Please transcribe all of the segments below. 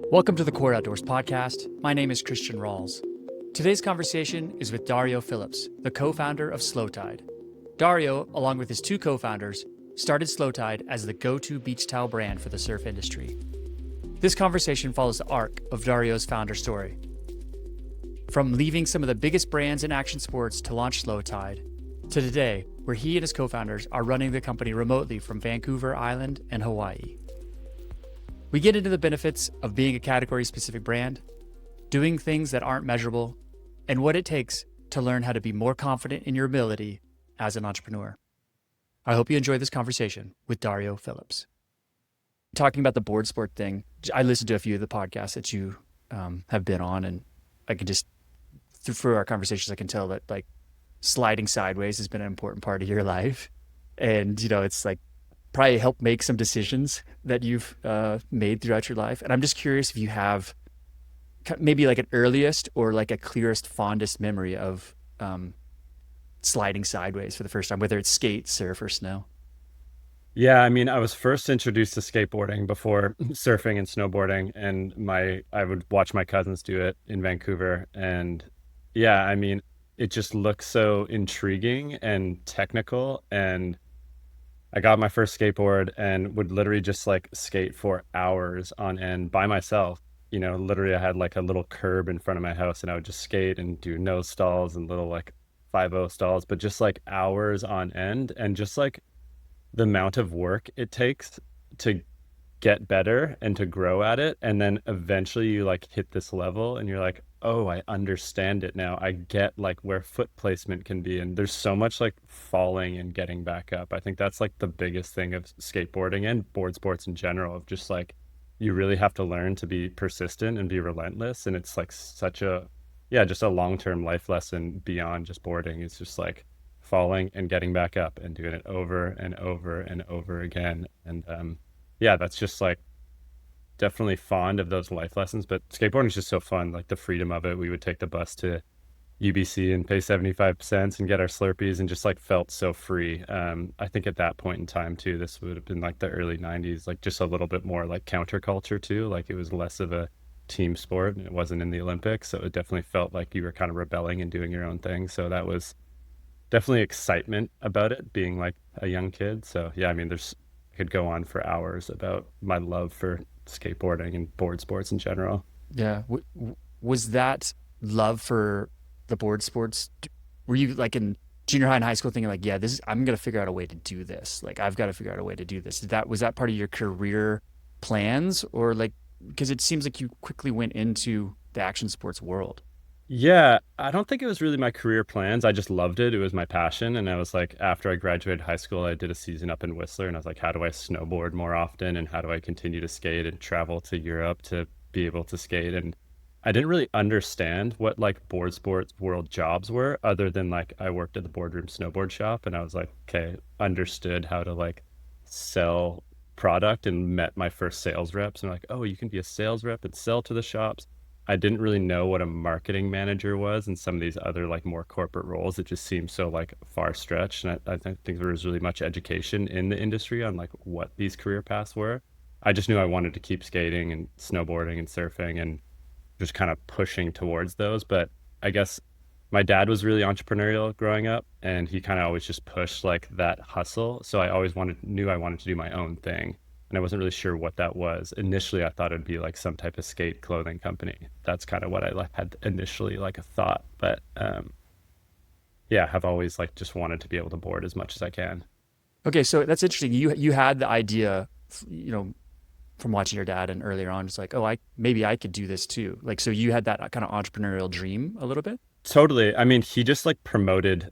Welcome to the Core Outdoors podcast. My name is Christian Rawls. Today's conversation is with Dario Phillips, the co-founder of Slowtide. Dario, along with his two co-founders, started Slowtide as the go-to beach towel brand for the surf industry. This conversation follows the arc of Dario's founder story. From leaving some of the biggest brands in action sports to launch Slowtide, to today, where he and his co-founders are running the company remotely from Vancouver Island and Hawaii. We get into the benefits of being a category-specific brand, doing things that aren't measurable, and what it takes to learn how to be more confident in your ability as an entrepreneur. I hope you enjoy this conversation with Dario Phillips. Talking about the board sport thing, I listened to a few of the podcasts that you have been on, and I can just, through our conversations, I can tell that like sliding sideways has been an important part of your life. And, you know, it's like probably helped make some decisions that you've made throughout your life. And I'm just curious if you have maybe like an earliest or like a clearest, fondest memory of sliding sideways for the first time, whether it's skate, surf, or snow. Yeah, I mean, I was first introduced to skateboarding before surfing and snowboarding, and I would watch my cousins do it in Vancouver. And yeah, I mean, it just looks so intriguing and technical. And I got my first skateboard and would literally just like skate for hours on end by myself. You know, literally I had like a little curb in front of my house and I would just skate and do nose stalls and little like 5-0 stalls, but just like hours on end, and just like the amount of work it takes to get better and to grow at it. And then eventually you like hit this level and you're like, oh, I understand it now. I get like where foot placement can be. And there's so much like falling and getting back up. I think that's like the biggest thing of skateboarding and board sports in general, of just like you really have to learn to be persistent and be relentless. And it's like such a, yeah, just a long-term life lesson beyond just boarding. It's just like falling and getting back up and doing it over and over and over again. And yeah, that's just like definitely fond of those life lessons. But skateboarding is just so fun, like the freedom of it. We would take the bus to UBC and pay 75 cents and get our Slurpees and just like felt so free. I think at that point in time too, this would have been like the early 90s, like just a little bit more like counterculture too. Like it was less of a team sport and it wasn't in the Olympics. So it definitely felt like you were kind of rebelling and doing your own thing. So that was definitely excitement about it being like a young kid. So yeah, I mean, I could go on for hours about my love for skateboarding and board sports in general. Yeah. Was that love for the board sports? Were you like in junior high and high school thinking like, yeah, I'm going to figure out a way to do this. Like, I've got to figure out a way to do this. Was that part of your career plans, or like, because it seems like you quickly went into the action sports world? Yeah, I don't think it was really my career plans. I just loved it. It was my passion. And I was like, after I graduated high school, I did a season up in Whistler and I was like, how do I snowboard more often? And how do I continue to skate and travel to Europe to be able to skate? And I didn't really understand what like board sports world jobs were, other than like I worked at the boardroom snowboard shop and I was like, okay, understood how to like sell product and met my first sales reps and like, oh, you can be a sales rep and sell to the shops. I didn't really know what a marketing manager was and some of these other like more corporate roles. It just seemed so like far stretched. And I don't think there was really much education in the industry on like what these career paths were. I just knew I wanted to keep skating and snowboarding and surfing and just kind of pushing towards those. But I guess my dad was really entrepreneurial growing up and he kind of always just pushed like that hustle. So I always knew I wanted to do my own thing. And I wasn't really sure what that was. Initially, I thought it'd be like some type of skate clothing company. That's kind of what I like had initially like a thought. But yeah, I've always like just wanted to be able to board as much as I can. Okay, so that's interesting. You had the idea, you know, from watching your dad and earlier on, just like, oh, maybe I could do this too. Like, so you had that kind of entrepreneurial dream a little bit? Totally. I mean, he just like promoted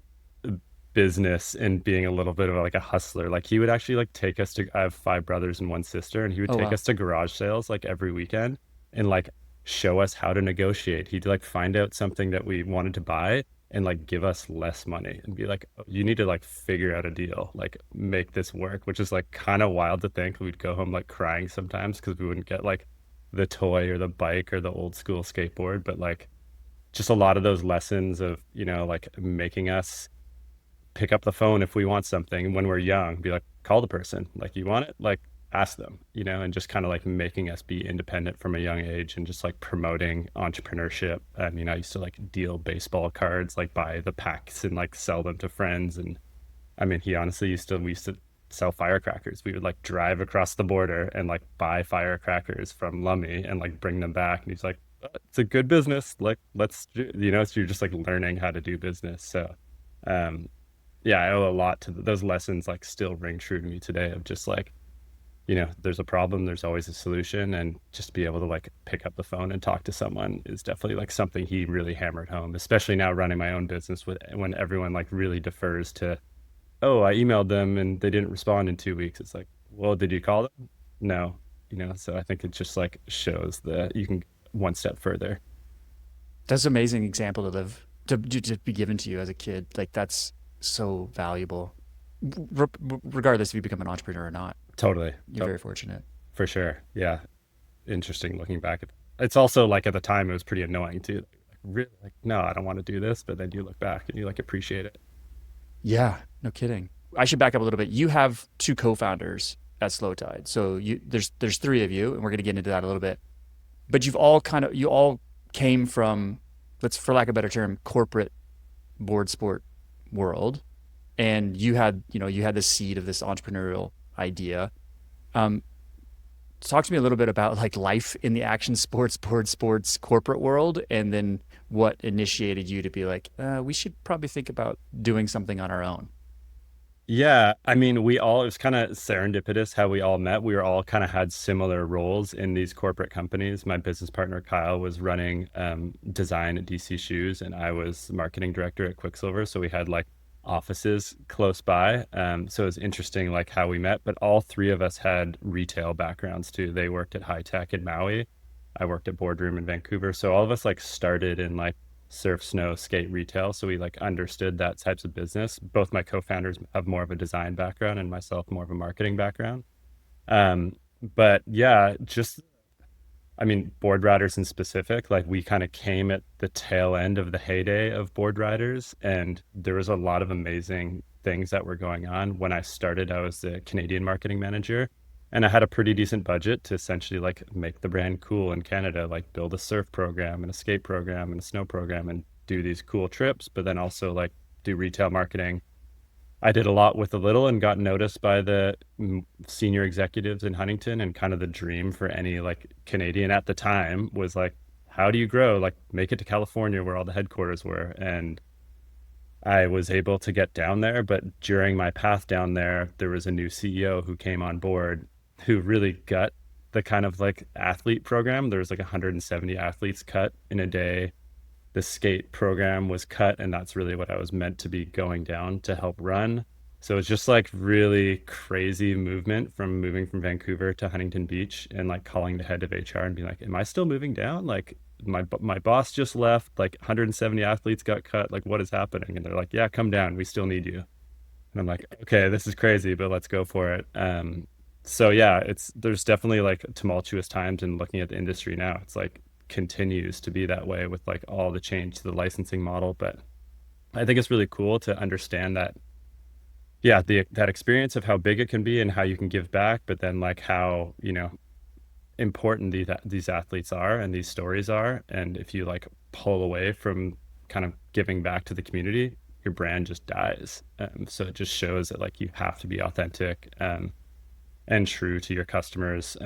business and being a little bit of like a hustler. Like he would actually like take us to, I have 5 brothers and 1 sister, and he would Oh, take wow. us to garage sales like every weekend and like show us how to negotiate. He'd like find out something that we wanted to buy and like give us less money and be like, "Oh, you need to like figure out a deal, like make this work," which is like kind of wild to think. We'd go home like crying sometimes because we wouldn't get like the toy or the bike or the old school skateboard, but like just a lot of those lessons of, you know, like making us pick up the phone if we want something when we're young, be like, call the person, like, you want it, like, ask them, and just kind of like making us be independent from a young age and just like promoting entrepreneurship. I mean, I used to like deal baseball cards, like buy the packs and like sell them to friends. And I mean, he honestly we used to sell firecrackers. We would like drive across the border and like buy firecrackers from Lummy and like bring them back. And he's like, it's a good business. Like, so you're just like learning how to do business. So, um, yeah, I owe a lot to those lessons, like still ring true to me today of just like, there's a problem, there's always a solution. And just be able to like pick up the phone and talk to someone is definitely like something he really hammered home, especially now running my own business when everyone like really defers to, oh, I emailed them and they didn't respond in 2 weeks. It's like, well, did you call them? No, so I think it just like shows that you can one step further. That's an amazing example to live to be given to you as a kid. Like that's so valuable, regardless if you become an entrepreneur or not. Totally. You're very fortunate. For sure. Yeah. Interesting looking back. It's also like at the time it was pretty annoying too. Like really like, no, I don't want to do this, but then you look back and you like appreciate it. Yeah, no kidding. I should back up a little bit. You have two co-founders at Slowtide, so there's three of you, and we're going to get into that a little bit. But you all came from, let's for lack of a better term, corporate board sport world, and you had the seed of this entrepreneurial idea. Um, Talk to me a little bit about like life in the action sports, board sports, corporate world, and then what initiated you to be like, we should probably think about doing something on our own. Yeah, I mean, it was kind of serendipitous how we all met. We were all kind of had similar roles in these corporate companies. My business partner, Kyle, was running design at DC Shoes, and I was marketing director at Quiksilver. So we had like offices close by. So it was interesting like how we met, but all three of us had retail backgrounds too. They worked at high tech in Maui. I worked at Boardroom in Vancouver. So all of us like started in like surf, snow, skate retail. So we like understood that types of business. Both my co-founders have more of a design background and myself more of a marketing background. But yeah, just I mean, board riders in specific, like we kind of came at the tail end of the heyday of board riders, and there was a lot of amazing things that were going on. When I started, I was the Canadian marketing manager, and I had a pretty decent budget to essentially like make the brand cool in Canada, like build a surf program and a skate program and a snow program and do these cool trips, but then also like do retail marketing. I did a lot with a little and got noticed by the senior executives in Huntington, and kind of the dream for any like Canadian at the time was like, how do you grow? Like make it to California where all the headquarters were. And I was able to get down there, but during my path down there, there was a new CEO who came on board who really got the kind of like athlete program. There was like 170 athletes cut in a day. The skate program was cut, and that's really what I was meant to be going down to help run. So it's just like really crazy movement from moving from Vancouver to Huntington Beach and like calling the head of HR and being like, am I still moving down? Like my boss just left, like 170 athletes got cut. Like what is happening? And they're like, yeah, come down. We still need you. And I'm like, okay, this is crazy, but let's go for it. So yeah, there's definitely like tumultuous times, and looking at the industry now, it's like continues to be that way with like all the change to the licensing model. But I think it's really cool to understand that, yeah, that experience of how big it can be and how you can give back, but then like how, important these athletes are and these stories are. And if you like pull away from kind of giving back to the community, your brand just dies. So it just shows that like you have to be authentic and true to your customers.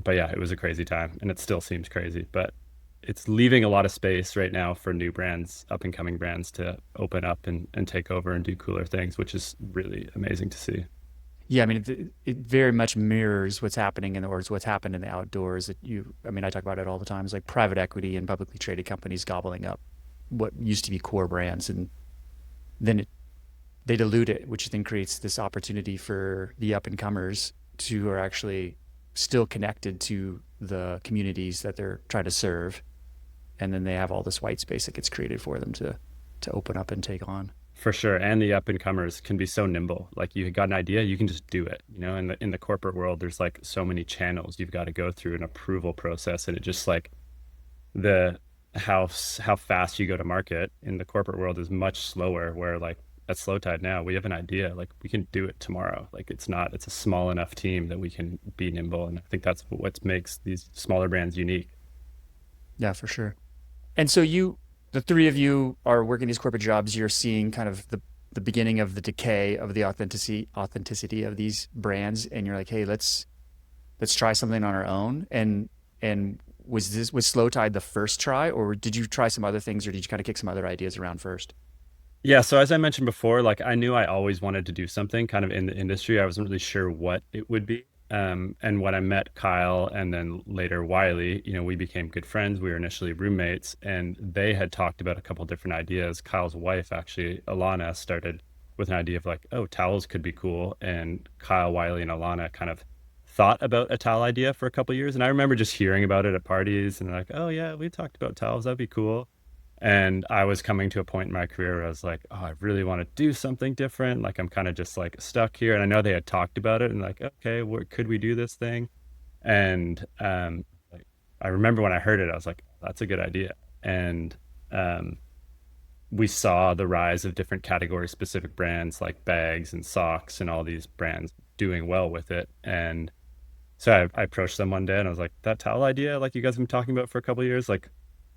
But yeah, it was a crazy time, and it still seems crazy, but it's leaving a lot of space right now for new brands, up and coming brands to open up and take over and do cooler things, which is really amazing to see. Yeah, I mean, it very much mirrors what's happening or what's happened in the outdoors. I mean, I talk about it all the time. It's like private equity and publicly traded companies gobbling up what used to be core brands, and then they dilute it, which then creates this opportunity for the up and comers who are actually still connected to the communities that they're trying to serve, and then they have all this white space that gets created for them to open up and take on. For sure. And the up and comers can be so nimble. Like you got an idea, you can just do it. In the corporate world, there's like so many channels you've got to go through an approval process. And it just like the how fast you go to market in the corporate world is much slower, where like at Slowtide now, we have an idea, like we can do it tomorrow. Like it's a small enough team that we can be nimble. And I think that's what makes these smaller brands unique. Yeah, for sure. And so the three of you are working these corporate jobs. You're seeing kind of the beginning of the decay of the authenticity of these brands, and you're like, hey, let's try something on our own. And was Slow Tide the first try, or did you try some other things, or did you kind of kick some other ideas around first? Yeah, so as I mentioned before, like I knew I always wanted to do something kind of in the industry. I wasn't really sure what it would be. And when I met Kyle and then later Wiley, we became good friends. We were initially roommates, and they had talked about a couple different ideas. Kyle's wife, actually, Alana, started with an idea of like, oh, towels could be cool. And Kyle, Wiley, and Alana kind of thought about a towel idea for a couple years. And I remember just hearing about it at parties and like, oh yeah, we talked about towels. That'd be cool. And I was coming to a point in my career where I was like, oh, I really want to do something different. Like I'm kind of just like stuck here. And I know they had talked about it and like, okay, could we do this thing? And like I remember when I heard it, I was like, that's a good idea. And um, we saw the rise of different category specific brands like bags and socks and all these brands doing well with it. And so I approached them one day and I was like, that towel idea, like you guys have been talking about for a couple of years, like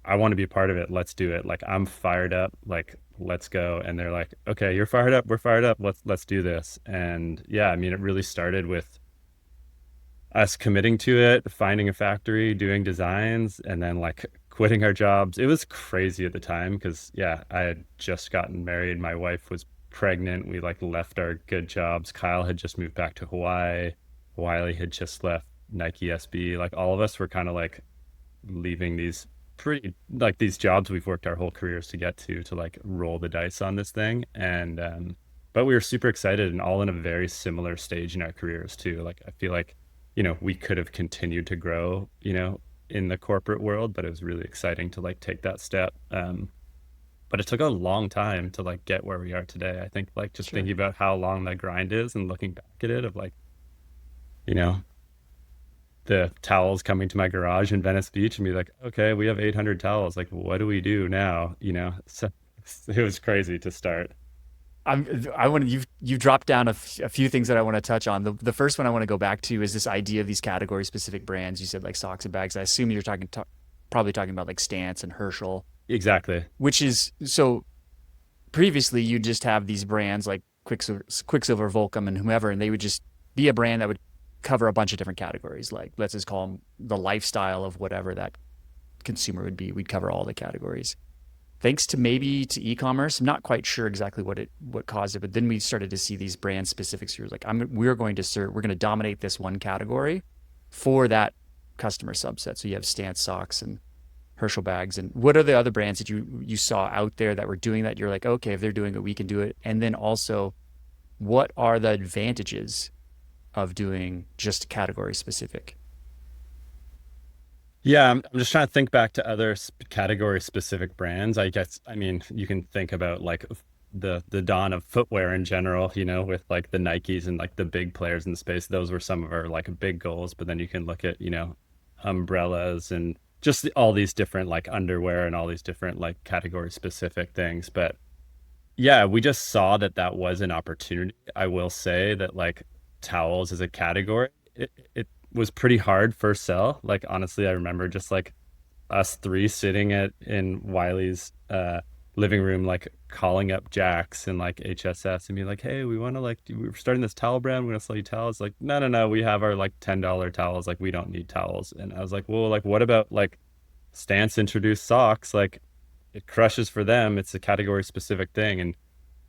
I want to be a part of it. Let's do it. Like I'm fired up. Like let's go. And they're like, okay, you're fired up. We're fired up. Let's do this. And yeah, I mean, it really started with us committing to it, finding a factory, doing designs, and then like quitting our jobs. It was crazy at the time because yeah, I had just gotten married. My wife was pregnant. We like left our good jobs. Kyle had just moved back to Hawaii. Wiley had just left Nike SB. Like all of us were kind of like leaving these pretty like these jobs we've worked our whole careers to get to like roll the dice on this thing. And but we were super excited and all in a very similar stage in our careers too. Like I feel like we could have continued to grow in the corporate world, but it was really exciting to like take that step. But it took a long time to like get where we are today. I think like just Sure. thinking about how long the grind is and looking back at it of like you know the towels coming to my garage in Venice Beach and be like, okay, we have 800 towels. Like, what do we do now? So it was crazy to start. I want you've dropped down a few things that I want to touch on. The first one I want to go back to is this idea of these category specific brands. You said like socks and bags. I assume you're probably talking about like Stance and Herschel, Exactly. which is so previously you just have these brands like Quiksilver, Volcom, and whomever, and they would just be a brand that would cover a bunch of different categories. Like let's just call them the lifestyle of whatever that consumer would be. We'd cover all the categories. Thanks to maybe to e-commerce, I'm not quite sure exactly what caused it, but then we started to see these brand specifics. You're like, we're going to dominate this one category for that customer subset. So you have Stance socks and Herschel bags. And what are the other brands that you saw out there that were doing that? You're like, okay, if they're doing it, we can do it. And then also, what are the advantages of doing just category specific? Yeah, I'm just trying to think back to other category specific brands. I guess, I mean, you can think about like the dawn of footwear in general, with like the Nikes and like the big players in the space. Those were some of our like big goals. But then you can look at, umbrellas and just all these different like underwear and all these different like category specific things. But yeah, we just saw that that was an opportunity. I will say that like towels as a category, it was pretty hard for sell. Like honestly, I remember just like us three sitting in Wiley's living room, like calling up Jax and like HSS and be like, hey, we want to like we're starting this towel brand. We're gonna sell you towels. Like, no, no, no, we have our like $10 towels. Like, we don't need towels. And I was like, well, like, what about like Stance introduced socks? Like, it crushes for them. It's a category specific thing, and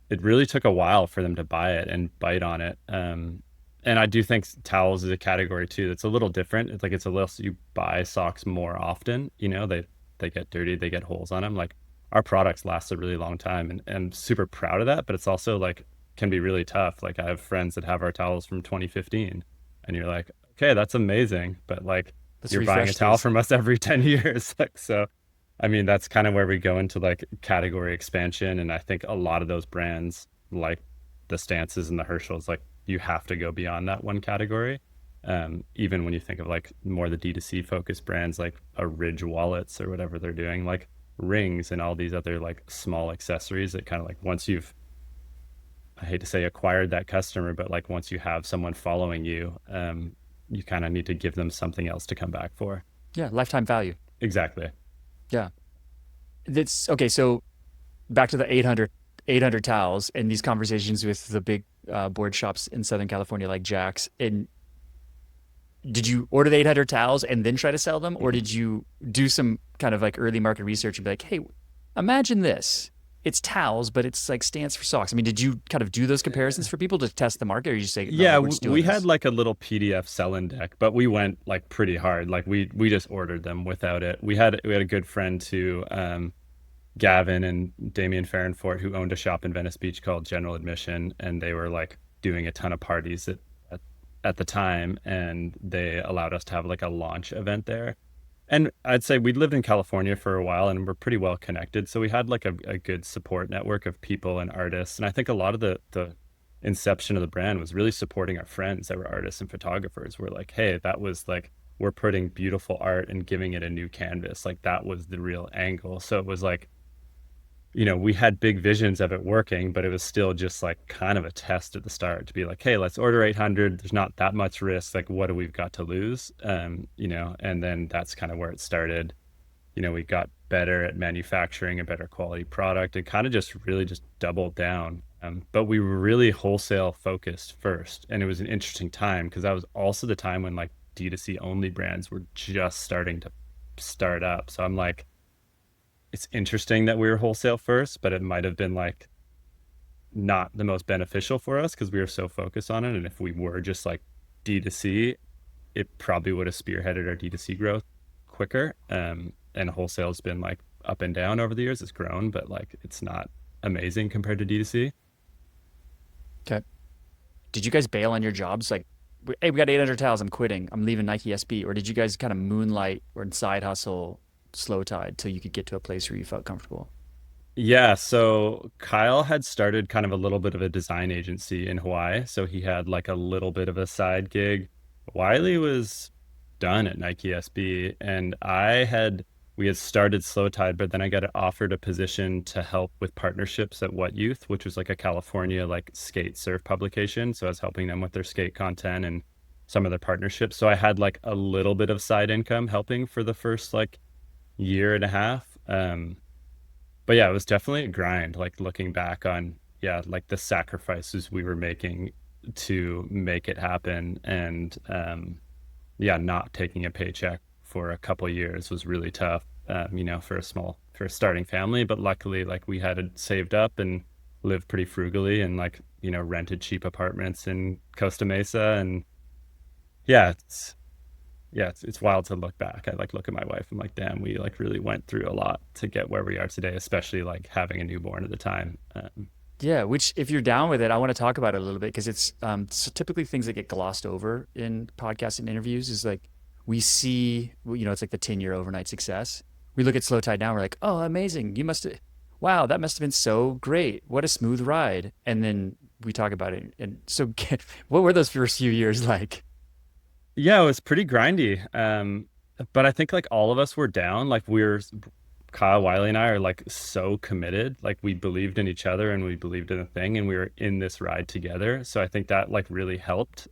it really took a while for them to buy it and bite on it. And I do think towels is a category too that's a little different. It's like it's a little so you buy socks more often. They get dirty, they get holes on them. Like our products last a really long time, and I'm super proud of that. But it's also like can be really tough. Like I have friends that have our towels from 2015, and you're like, okay, that's amazing, but like Let's you're buying a refresh towel these. from us every 10 years. Like so, I mean, that's kind of where we go into like category expansion. And I think a lot of those brands, like the Stances and the Herschels, like you have to go beyond that one category. Even when you think of like more the D2C focused brands like a Ridge wallets or whatever they're doing, like rings and all these other like small accessories that kind of like once you've I hate to say acquired that customer, but like once you have someone following you, you kind of need to give them something else to come back for. Yeah, lifetime value. Exactly. Yeah. That's okay. So back to the 800 towels and these conversations with the big board shops in Southern California, like Jack's. And did you order the 800 towels and then try to sell them? Or Mhm. did you do some kind of like early market research and be like, hey, imagine this. It's towels, but it's like stands for socks. I mean, did you kind of do those comparisons for people to test the market, or you just say, no, Yeah, we're just doing we had this? like a little PDF sell-in deck, but we went like pretty hard. Like we just ordered them without it. We had a good friend too, Gavin and Damian Farrenfort, who owned a shop in Venice Beach called General Admission, and they were like doing a ton of parties at, at the time, and they allowed us to have like a launch event there. And I'd say we lived in California for a while and we're pretty well connected. So we had like a good support network of people and artists. And I think a lot of the inception of the brand was really supporting our friends that were artists and photographers. We're like, hey, that was like, we're putting beautiful art and giving it a new canvas. Like that was the real angle. So it was like, we had big visions of it working, but it was still just like kind of a test at the start to be like, hey, let's order 800. There's not that much risk. Like, what do we've got to lose? And then that's kind of where it started. We got better at manufacturing a better quality product and kind of just really just doubled down. But we were really wholesale focused first. And it was an interesting time because that was also the time when like D2C only brands were just starting to start up. So I'm like, it's interesting that we were wholesale first, but it might have been like not the most beneficial for us because we were so focused on it. And if we were just like D2C, it probably would have spearheaded our D2C growth quicker. And wholesale's been like up and down over the years. It's grown, but like it's not amazing compared to D2C. Okay. Did you guys bail on your jobs? Like, hey, we got 800 towels. I'm quitting. I'm leaving Nike SB. Or did you guys kind of moonlight or side hustle Slowtide till you could get to a place where you felt comfortable? Yeah, so Kyle had started kind of a little bit of a design agency in Hawaii. So he had like a little bit of a side gig. Wiley was done at Nike SB, and we had started Slow Tide, but then I got offered a position to help with partnerships at What Youth, which was like a California like skate surf publication. So I was helping them with their skate content and some of their partnerships. So I had like a little bit of side income helping for the first like year and a half. But yeah, it was definitely a grind, like looking back on, yeah, like the sacrifices we were making to make it happen. And yeah, not taking a paycheck for a couple of years was really tough, for a starting family. But luckily, like we had it saved up and lived pretty frugally and like, rented cheap apartments in Costa Mesa. And yeah, it's wild to look back. I like look at my wife. I'm like, damn, we like really went through a lot to get where we are today, especially like having a newborn at the time. Yeah, which if you're down with it, I want to talk about it a little bit because it's so typically things that get glossed over in podcasts and interviews is like we see, it's like the 10-year overnight success. We look at Slow Tide now, we're like, oh, amazing. Wow, that must have been so great. What a smooth ride. And then we talk about it. And so what were those first few years like? Yeah, it was pretty grindy. But I think like all of us were down. Like Kyle, Wiley, and I are like so committed. Like we believed in each other and we believed in the thing and we were in this ride together. So I think that like really helped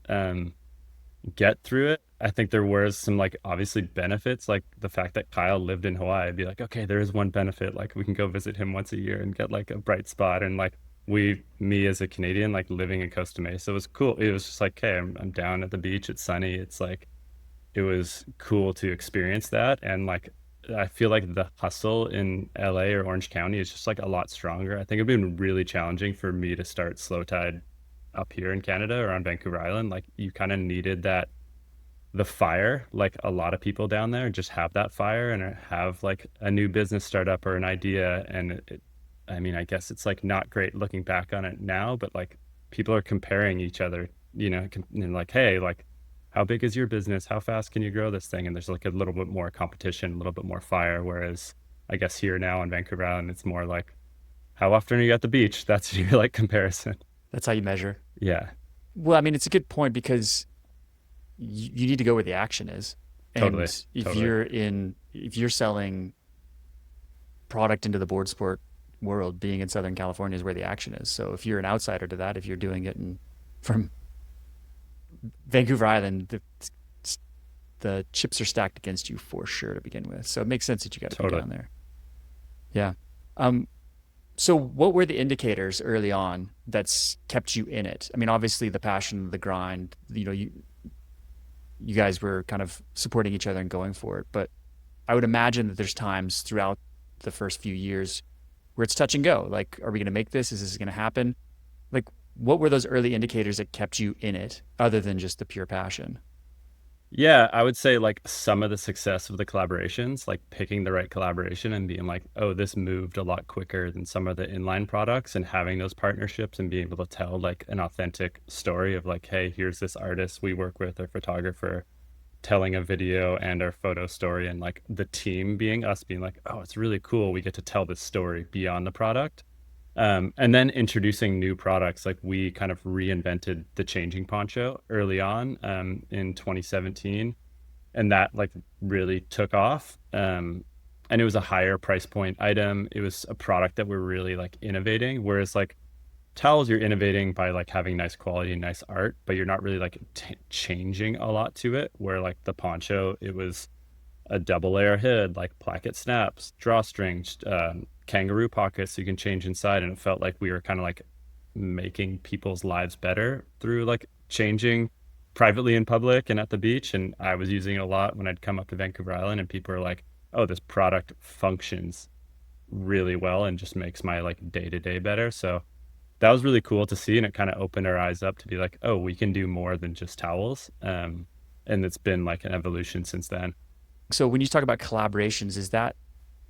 get through it. I think there was some like obviously benefits, like the fact that Kyle lived in Hawaii. I'd be like, okay, there is one benefit. Like we can go visit him once a year and get like a bright spot. And like me as a Canadian, like living in Costa Mesa was cool. It was just like, hey, I'm down at the beach. It's sunny. It's like it was cool to experience that. And like I feel like the hustle in LA or Orange County is just like a lot stronger. I think it'd been really challenging for me to start Slow Tide up here in Canada or on Vancouver Island. Like you kind of needed the fire, like a lot of people down there just have that fire and have like a new business startup or an idea. And I mean, I guess it's like not great looking back on it now, but like people are comparing each other, and like, hey, like how big is your business? How fast can you grow this thing? And there's like a little bit more competition, a little bit more fire. Whereas I guess here now on Vancouver Island, it's more like, how often are you at the beach? That's your like comparison. That's how you measure. Yeah, Well, I mean, it's a good point because you need to go where the action is. totally. And if Totally. you're selling product into the board sport world, being in Southern California is where the action is. So if you're an outsider to that, if you're doing it from Vancouver Island, the chips are stacked against you for sure to begin with. So it makes sense that you got to be Totally. down there. Yeah. Um, so what were the indicators early on that's kept you in it? I mean, obviously the passion, the grind, you guys were kind of supporting each other and going for it, but I would imagine that there's times throughout the first few years where it's touch and go. Like, are we going to make this? Is this going to happen? Like, what were those early indicators that kept you in it other than just the pure passion? Yeah, I would say like some of the success of the collaborations, like picking the right collaboration and being like, oh, this moved a lot quicker than some of the inline products, and having those partnerships and being able to tell like an authentic story of like, hey, here's this artist we work with or photographer telling a video and our photo story, and like the team being us being like, oh, it's really cool. We get to tell this story beyond the product. And then introducing new products, like we kind of reinvented the changing poncho early on in 2017, and that like really took off. And it was a higher price point item. It was a product that we're really like innovating. Whereas like towels, you're innovating by like having nice quality and nice art, but you're not really like changing a lot to it. Where like the poncho, it was a double layer hood, like placket snaps, drawstrings, kangaroo pockets so you can change inside. And it felt like we were kind of like making people's lives better through like changing privately in public and at the beach. And I was using it a lot when I'd come up to Vancouver Island, and people are like, oh, this product functions really well and just makes my like day to day better. So that was really cool to see. And it kind of opened our eyes up to be like, oh, we can do more than just towels. And it's been like an evolution since then. So when you talk about collaborations, is that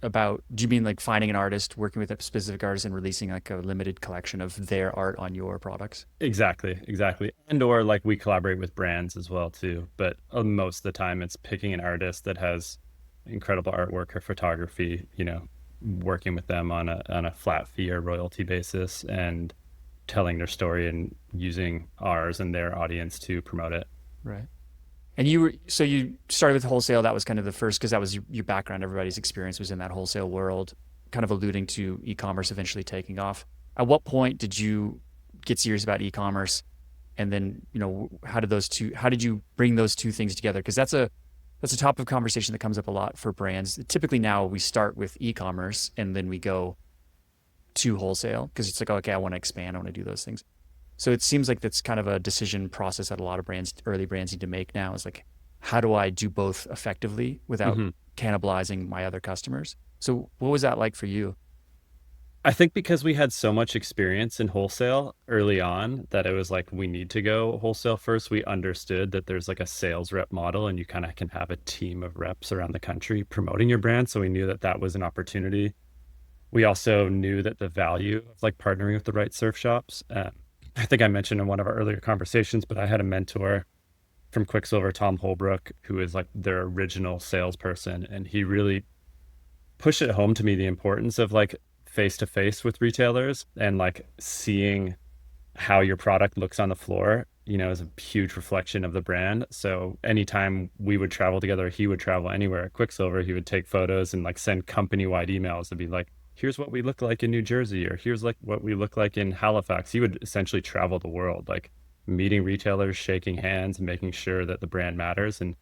about, do you mean like finding an artist, working with a specific artist and releasing like a limited collection of their art on your products? Exactly, exactly. And or like we collaborate with brands as well too. But most of the time it's picking an artist that has incredible artwork or photography, working with them on a flat fee or royalty basis and telling their story and using ours and their audience to promote it. Right. And you started with wholesale. That was kind of the first, because that was your background. Everybody's experience was in that wholesale world, kind of alluding to e-commerce eventually taking off. At what point did you get serious about e-commerce? And then, how did you bring those two things together? Because that's a topic of conversation that comes up a lot for brands. Typically now we start with e-commerce and then we go to wholesale because it's like, okay, I want to expand. I want to do those things. So it seems like that's kind of a decision process that a lot of brands, early brands, need to make now, is like, how do I do both effectively without hmm cannibalizing my other customers? So what was that like for you? I think because we had so much experience in wholesale early on that it was like we need to go wholesale first. We understood that there's like a sales rep model and you kind of can have a team of reps around the country promoting your brand. So we knew that that was an opportunity. We also knew that the value of like partnering with the right surf shops. I think I mentioned in one of our earlier conversations, but I had a mentor from Quiksilver, Tom Holbrook, who is like their original salesperson. And he really pushed it home to me the importance of like face to face with retailers and like seeing how your product looks on the floor, is a huge reflection of the brand. So anytime we would travel together, he would travel anywhere at Quicksilver, he would take photos and like send company wide emails to be like, here's what we look like in New Jersey, or here's like what we look like in Halifax. He would essentially travel the world, like meeting retailers, shaking hands, and making sure that the brand matters. And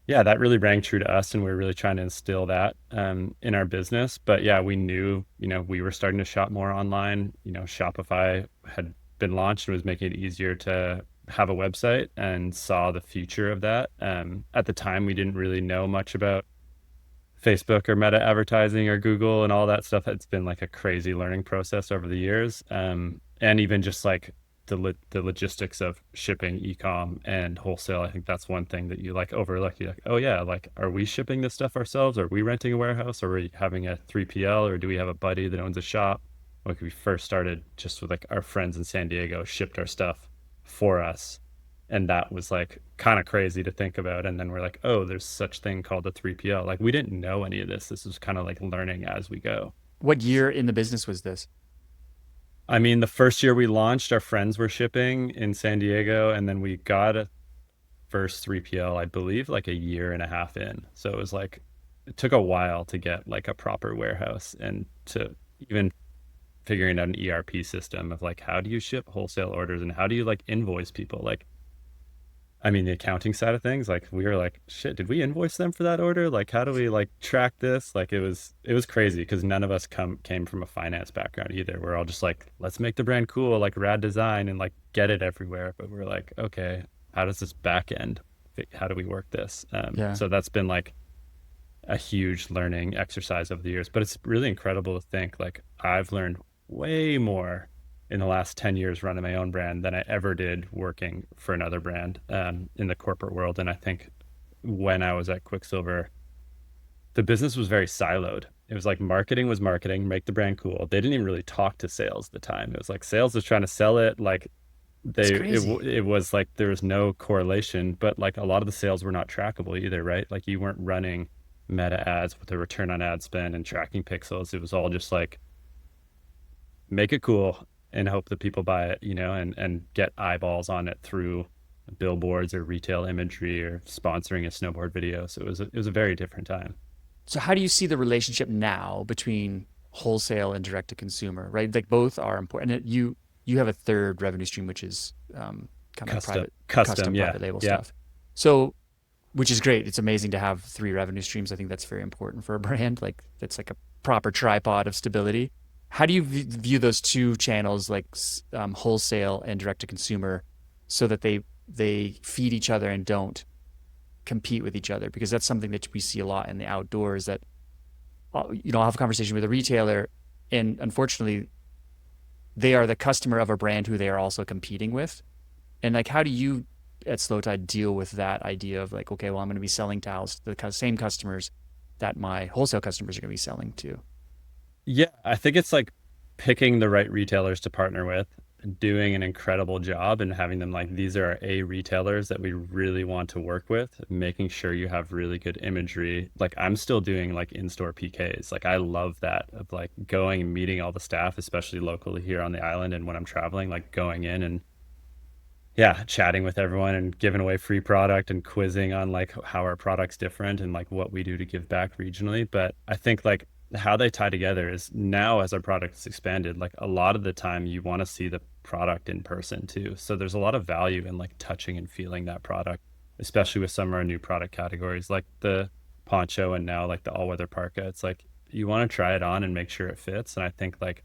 yeah, that really rang true to us, and we were really trying to instill that in our business. But yeah, we knew, we were starting to shop more online. Shopify had been launched and was making it easier to have a website, and saw the future of that. At the time, we didn't really know much about Facebook or meta advertising or Google and all that stuff. It's been like a crazy learning process over the years. And even just like the logistics of shipping e-com and wholesale. I think that's one thing that you like overlook. You're like, oh yeah, like, are we shipping this stuff ourselves? Are we renting a warehouse? Or are we having a 3PL, or do we have a buddy that owns a shop? Like we first started just with like our friends in San Diego shipped our stuff for us. And that was like kind of crazy to think about. And then we're like, oh, there's such thing called a 3PL. Like we didn't know any of this. This was kind of like learning as we go. What year in the business was this? I mean, the first year we launched, our friends were shipping in San Diego, and then we got a first 3PL, I believe, like a year and a half in. So it was like, it took a while to get like a proper warehouse and to, even figuring out an ERP system of like, how do you ship wholesale orders and how do you like invoice people? Like, I mean, the accounting side of things, like we were like, shit, did we invoice them for that order? Like, how do we like track this? Like it was crazy because none of us came from a finance background either. We're all just like, let's make the brand cool, like rad design and like get it everywhere. But we're like, okay, how does this back end how do we work this? Yeah. So that's been like a huge learning exercise over the years. But it's really incredible to think like I've learned way more in the last 10 years running my own brand than I ever did working for another brand in the corporate world. And I think when I was at Quiksilver, the business was very siloed. It was like marketing was marketing, make the brand cool. They didn't even really talk to sales at the time. It was like sales was trying to sell it. Like It's they, crazy. it was like there was no correlation, but like a lot of the sales were not trackable either, right? Like you weren't running meta ads with a return on ad spend and tracking pixels. It was all just like make it cool and hope that people buy it, and get eyeballs on it through billboards or retail imagery or sponsoring a snowboard video. So it was a very different time. So how do you see the relationship now between wholesale and direct to consumer, right? Like both are important. And you have a third revenue stream, which is kind of Custom, private, custom, custom yeah, private label yeah. stuff. So, which is great. It's amazing to have three revenue streams. I think that's very important for a brand. Like that's like a proper tripod of stability. How do you view those two channels, like wholesale and direct to consumer, so that they feed each other and don't compete with each other? Because that's something that we see a lot in the outdoors. That I'll have a conversation with a retailer, and unfortunately, they are the customer of a brand who they are also competing with. And like, how do you at Slowtide deal with that idea of like, okay, well, I'm going to be selling towels to the same customers that my wholesale customers are going to be selling to? Yeah, I think it's like picking the right retailers to partner with, doing an incredible job and having them like these are our A retailers that we really want to work with, making sure you have really good imagery. Like I'm still doing like in-store PKs. Like I love that of like going and meeting all the staff, especially locally here on the island and when I'm traveling, like going in and yeah, chatting with everyone and giving away free product and quizzing on like how our product's different and like what we do to give back regionally. But I think like how they tie together is now as our product is expanded, like a lot of the time you want to see the product in person too. So there's a lot of value in like touching and feeling that product, especially with some of our new product categories like the poncho and now like the all-weather parka. It's like you want to try it on and make sure it fits. And I think like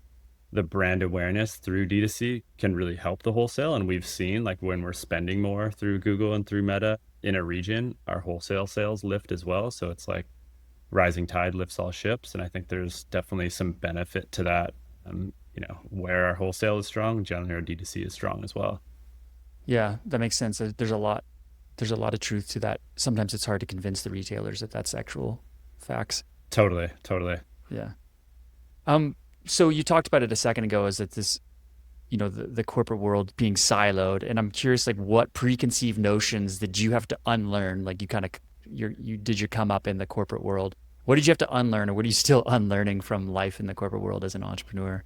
the brand awareness through D2C can really help the wholesale. And we've seen like when we're spending more through Google and through Meta in a region, our wholesale sales lift as well. So it's like rising tide lifts all ships. And I think there's definitely some benefit to that. Where our wholesale is strong, generally our D2C is strong as well. Yeah, that makes sense. There's a lot of truth to that. Sometimes it's hard to convince the retailers that that's actual facts. Totally, totally. Yeah. Um, so you talked about it a second ago, is that this, the corporate world being siloed, and I'm curious, like, what preconceived notions did you have to unlearn? Like, you did your come up in the corporate world. What did you have to unlearn, or what are you still unlearning from life in the corporate world as an entrepreneur?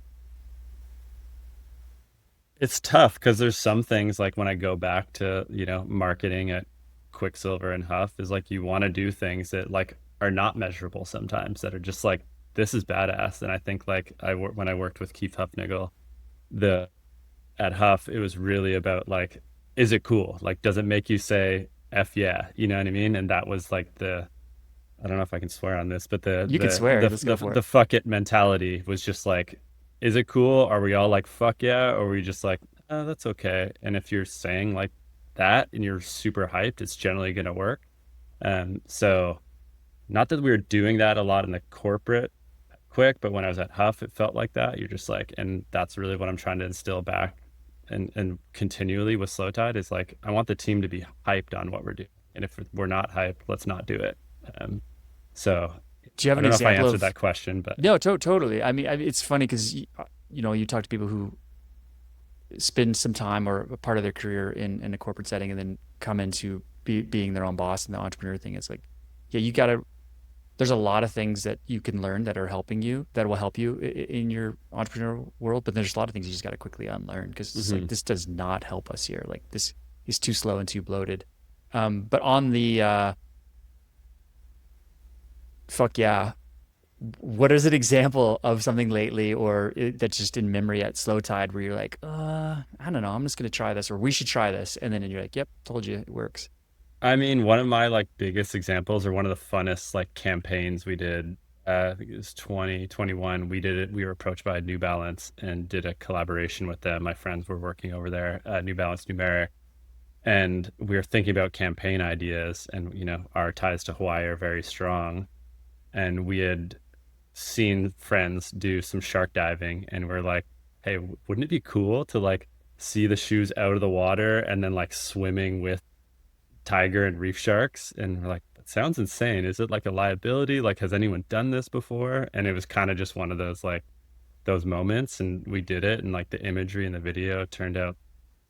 It's tough because there's some things like when I go back to, marketing at Quiksilver and Huff is like you want to do things that like are not measurable sometimes that are just like this is badass. And I think like when I worked with Keith Huffnagel, the at Huff, it was really about like, is it cool? Like, does it make you say F yeah? You know what I mean? And that was like I don't know if I can swear on this, but You could swear. Let's go for it. the fuck it mentality was just like, is it cool? Are we all like fuck yeah? Or are we just like, oh, that's okay? And if you're saying like that and you're super hyped, it's generally gonna work. So not that we were doing that a lot in the corporate quick, but when I was at Huff, it felt like that. You're just like, and that's really what I'm trying to instill back and continually with Slowtide is like, I want the team to be hyped on what we're doing. And if we're not hyped, let's not do it. Um, so Do you have I an don't know if I example answered of? that question, but No, totally. It's funny because you talk to people who spend some time or a part of their career in a corporate setting and then come into being their own boss and the entrepreneur thing. It's like, yeah, you got to. There's a lot of things that you can learn that are helping you, that will help you in your entrepreneur world. But there's a lot of things you just got to quickly unlearn because it's like mhm. this does not help us here. Like this is too slow and too bloated. But on the fuck yeah, what is an example of something lately that's just in memory at Slow Tide where you're like, I don't know, I'm just gonna try this, or we should try this, and then you're like, yep, told you it works. I mean, one of my like biggest examples, or one of the funnest like campaigns we did, I think it was 2021. We did it. We were approached by New Balance and did a collaboration with them. My friends were working over there, New Balance Numeric, and we were thinking about campaign ideas. And our ties to Hawaii are very strong. And we had seen friends do some shark diving, and we're like, hey, wouldn't it be cool to like see the shoes out of the water and then like swimming with tiger and reef sharks? And we're like, that sounds insane. Is it like a liability? Like, has anyone done this before? And it was kind of just one of those like those moments, and we did it, and like the imagery in the video turned out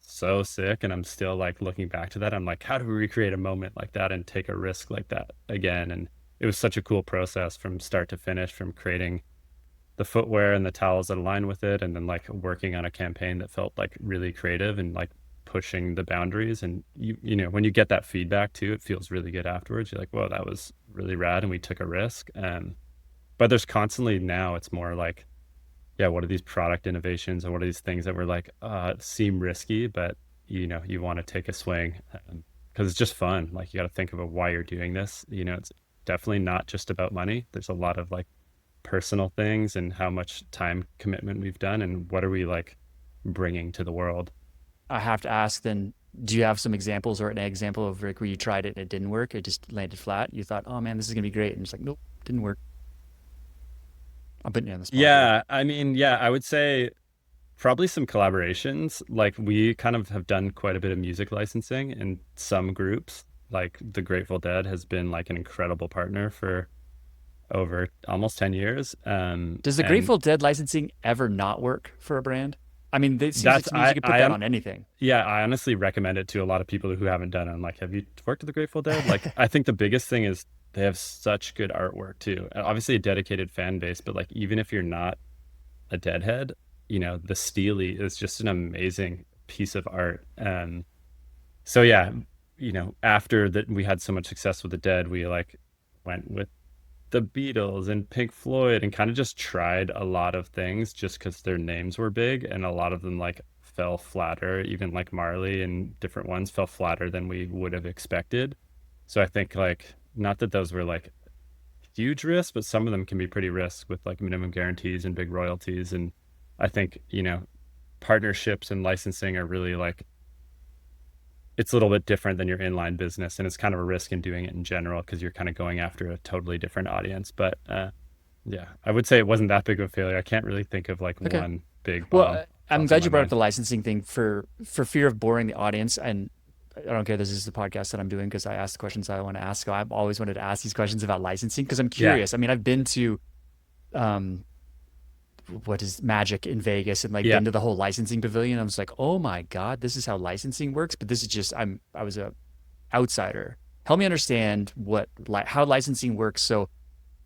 so sick. And I'm still like looking back to that, I'm like, how do we recreate a moment like that and take a risk like that again? And it was such a cool process from start to finish, from creating the footwear and the towels that align with it, and then like working on a campaign that felt like really creative and like pushing the boundaries. And when you get that feedback too, it feels really good afterwards. You're like, whoa, that was really rad and we took a risk. But there's constantly, now it's more like, yeah, what are these product innovations, and what are these things that were like seem risky, but you want to take a swing, because it's just fun. Like, you got to think about why you're doing this. It's definitely not just about money. There's a lot of like personal things, and how much time commitment we've done, and what are we like bringing to the world. I have to ask then, do you have some examples or an example of like where you tried it and it didn't work? It just landed flat. You thought, oh man, this is gonna be great, and it's like, nope, didn't work. I'm putting you on the spot here. Yeah, I mean, yeah, I would say probably some collaborations. Like, we kind of have done quite a bit of music licensing in some groups. Like the Grateful Dead has been like an incredible partner for over almost 10 years. Does the And Grateful Dead licensing ever not work for a brand? I mean, it seems like that's to me you could put I that am on anything. yeah, I honestly recommend it to a lot of people who haven't done it. I'm like, have you worked with the Grateful Dead? Like, I think the biggest thing is they have such good artwork too. And obviously a dedicated fan base, but like, even if you're not a Deadhead, the Steely is just an amazing piece of art. So yeah, after that we had so much success with the Dead, we like went with the Beatles and Pink Floyd, and kind of just tried a lot of things just because their names were big, and a lot of them like fell flatter. Even like Marley and different ones fell flatter than we would have expected. So I think, like, not that those were like huge risks, but some of them can be pretty risks with like minimum guarantees and big royalties. And I think, partnerships and licensing are really like, it's a little bit different than your inline business, and it's kind of a risk in doing it in general because you're kind of going after a totally different audience. But yeah, I would say it wasn't that big of a failure. I can't really think of like Okay. one big Well, bomb I'm off in glad my you brought up mind. the licensing thing for fear of boring the audience. And I don't care. This is the podcast that I'm doing because I asked the questions I want to ask. So I've always wanted to ask these questions about licensing because I'm Yeah, curious. I mean, I've been to um, what is Magic in Vegas and like yeah. been to the whole licensing pavilion. I was like, oh my God, this is how licensing works. But this is just I was a outsider. Help me understand how licensing works. So,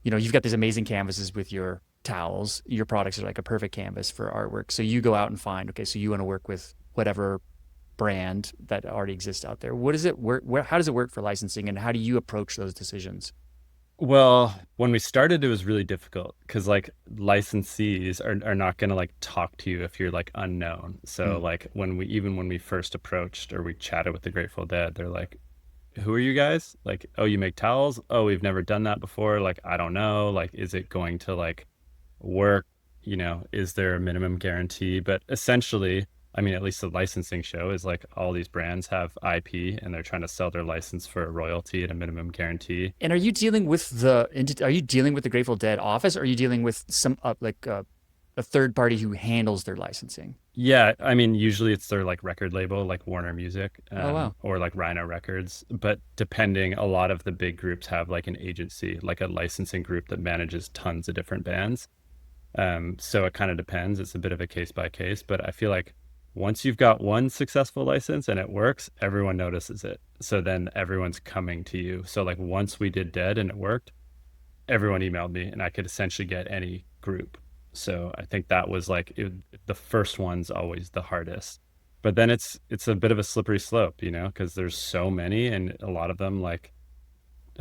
you've got these amazing canvases with your towels. Your products are like a perfect canvas for artwork. So you go out and find, okay, so you want to work with whatever brand that already exists out there. What does it work? How does it work for licensing, and how do you approach those decisions? Well, when we started, it was really difficult because like licensees are not going to like talk to you if you're like unknown. So Mm. like, when we first approached or we chatted with the Grateful Dead, they're like, who are you guys? Like, oh, you make towels? Oh, we've never done that before. Like, I don't know. Like, is it going to like work? Is there a minimum guarantee? But essentially, I mean, at least the licensing show is like, all these brands have IP and they're trying to sell their license for a royalty and a minimum guarantee. And are you dealing with are you dealing with the Grateful Dead office, or are you dealing with some a third party who handles their licensing? Yeah, I mean, usually it's their like record label, like Warner Music, Oh wow. or like Rhino Records. But depending, a lot of the big groups have like an agency, like a licensing group that manages tons of different bands. So it kind of depends. It's a bit of a case by case, but I feel like once you've got one successful license and it works, everyone notices it. So then everyone's coming to you. So like, once we did Dead and it worked, everyone emailed me, and I could essentially get any group. So I think that was like the first one's always the hardest. But then it's a bit of a slippery slope, because there's so many, and a lot of them, like,